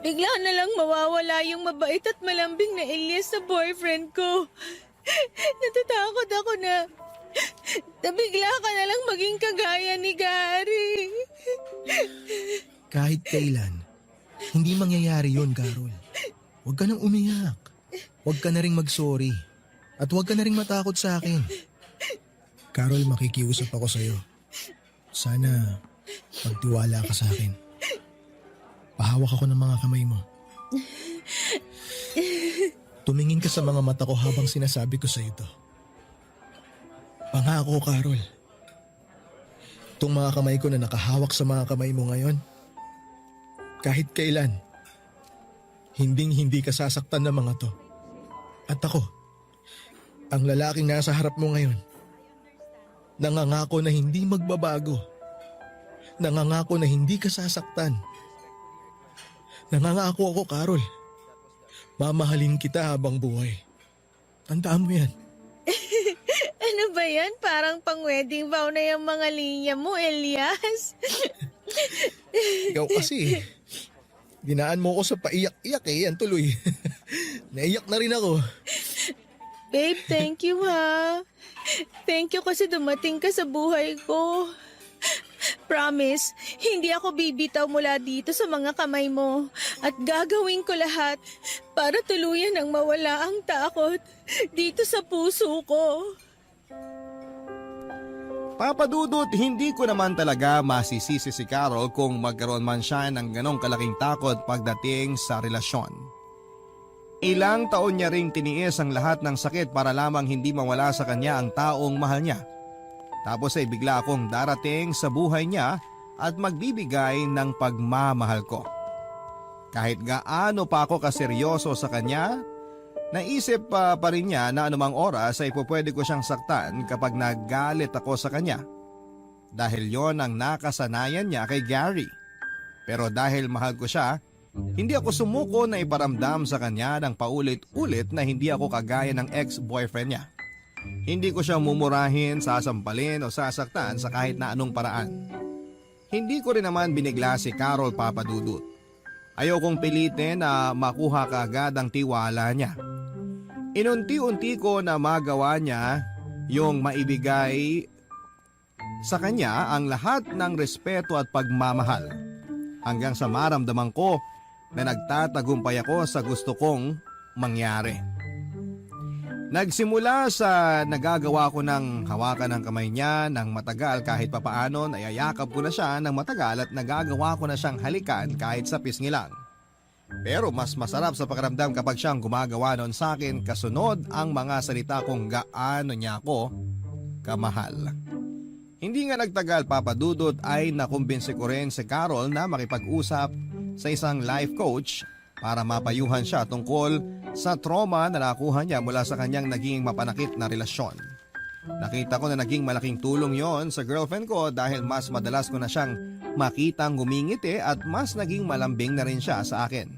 Bigla na lang mawawala yung mabait at malambing na Elias sa boyfriend ko. Natatakot ako na bigla ka na lang maging kagaya ni Gary. Kahit kailan, hindi mangyayari yun, Carol. Huwag ka nang umiyak. Huwag ka na ring mag-sorry. At huwag ka na ring matakot sa akin. Carol, makikiusap ako sa'yo. Sana magtiwala ka sa akin. Pahawak ako ng mga kamay mo. Tumingin ka sa mga mata ko habang sinasabi ko sa'yo to. Pangako, Carol. Itong mga kamay ko na nakahawak sa mga kamay mo ngayon. Kahit kailan, hinding-hindi ka sasaktan ng mga to. At ako, ang lalaking nasa harap mo ngayon, nangangako na hindi magbabago. Nangangako na hindi ka sasaktan. Nangangako ako, Carol. Mamahalin kita habang buhay. Tandaan mo yan. Ano ba yan? Parang pang-wedding vow na yung mga linya mo, Elias. Ikaw kasi, dinaan mo ako sa paiyak-iyak yan tuloy. Naiyak na rin ako. Babe, thank you ha. Thank you kasi dumating ka sa buhay ko. Promise, hindi ako bibitaw mula dito sa mga kamay mo at gagawin ko lahat para tuluyan ang mawala ang takot dito sa puso ko. Papa Dudut, hindi ko naman talaga masisisi si Carol kung magkaroon man siya ng ganong kalaking takot pagdating sa relasyon. Ilang taon niya ring tiniis ang lahat ng sakit para lamang hindi mawala sa kanya ang taong mahal niya. Tapos ay bigla akong darating sa buhay niya at magbibigay ng pagmamahal ko. Kahit gaano pa ako kaseryoso sa kanya, naisip pa rin niya na anumang oras ay pwede ko siyang saktan kapag nagalit ako sa kanya. Dahil yon ang nakasanayan niya kay Gary. Pero dahil mahal ko siya, hindi ako sumuko na iparamdam sa kanya ng paulit-ulit na hindi ako kagaya ng ex-boyfriend niya. Hindi ko siya mumurahin, sasampalin o sasaktan sa kahit na anong paraan. Hindi ko rin naman binigla si Carol, Papa Dudut. Ayokong pilitin na makuha kaagad ang tiwala niya. Inunti-unti ko na magawa niya yung maibigay sa kanya ang lahat ng respeto at pagmamahal. Hanggang sa maramdaman ko na nagtatagumpay ako sa gusto kong mangyari. Nagsimula sa nagagawa ko ng hawakan ng kamay niya ng matagal kahit papaano, nayayakap ko na siya ng matagal at nagagawa ko na siyang halikan kahit sa pisngi lang. Pero mas masarap sa pakiramdam kapag siyang gumagawa noon sa akin kasunod ang mga salita kung gaano niya ako kamahal. Hindi nga nagtagal, Papa Dudut, ay nakumbinsi ko rin si Carol na makipag-usap sa isang life coach para mapayuhan siya tungkol sa trauma na nakuha niya mula sa kanyang naging mapanakit na relasyon. Nakita ko na naging malaking tulong yon sa girlfriend ko dahil mas madalas ko na siyang makitang gumingiti at mas naging malambing na rin siya sa akin.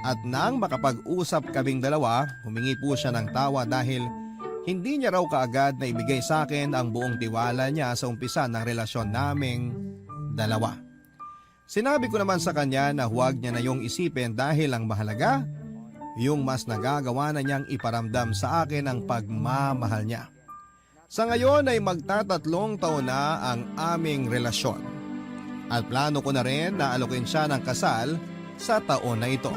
At nang makapag-usap kaming dalawa, humingi po siya ng tawa dahil hindi niya raw kaagad na ibigay sa akin ang buong tiwala niya sa umpisa ng relasyon naming dalawa. Sinabi ko naman sa kanya na huwag niya na yung isipin dahil ang mahalaga, yung mas nagagawa na niyang iparamdam sa akin ang pagmamahal niya. Sa ngayon ay magtatatlong taon na ang aming relasyon. At plano ko na rin na alokin siya ng kasal sa taon na ito.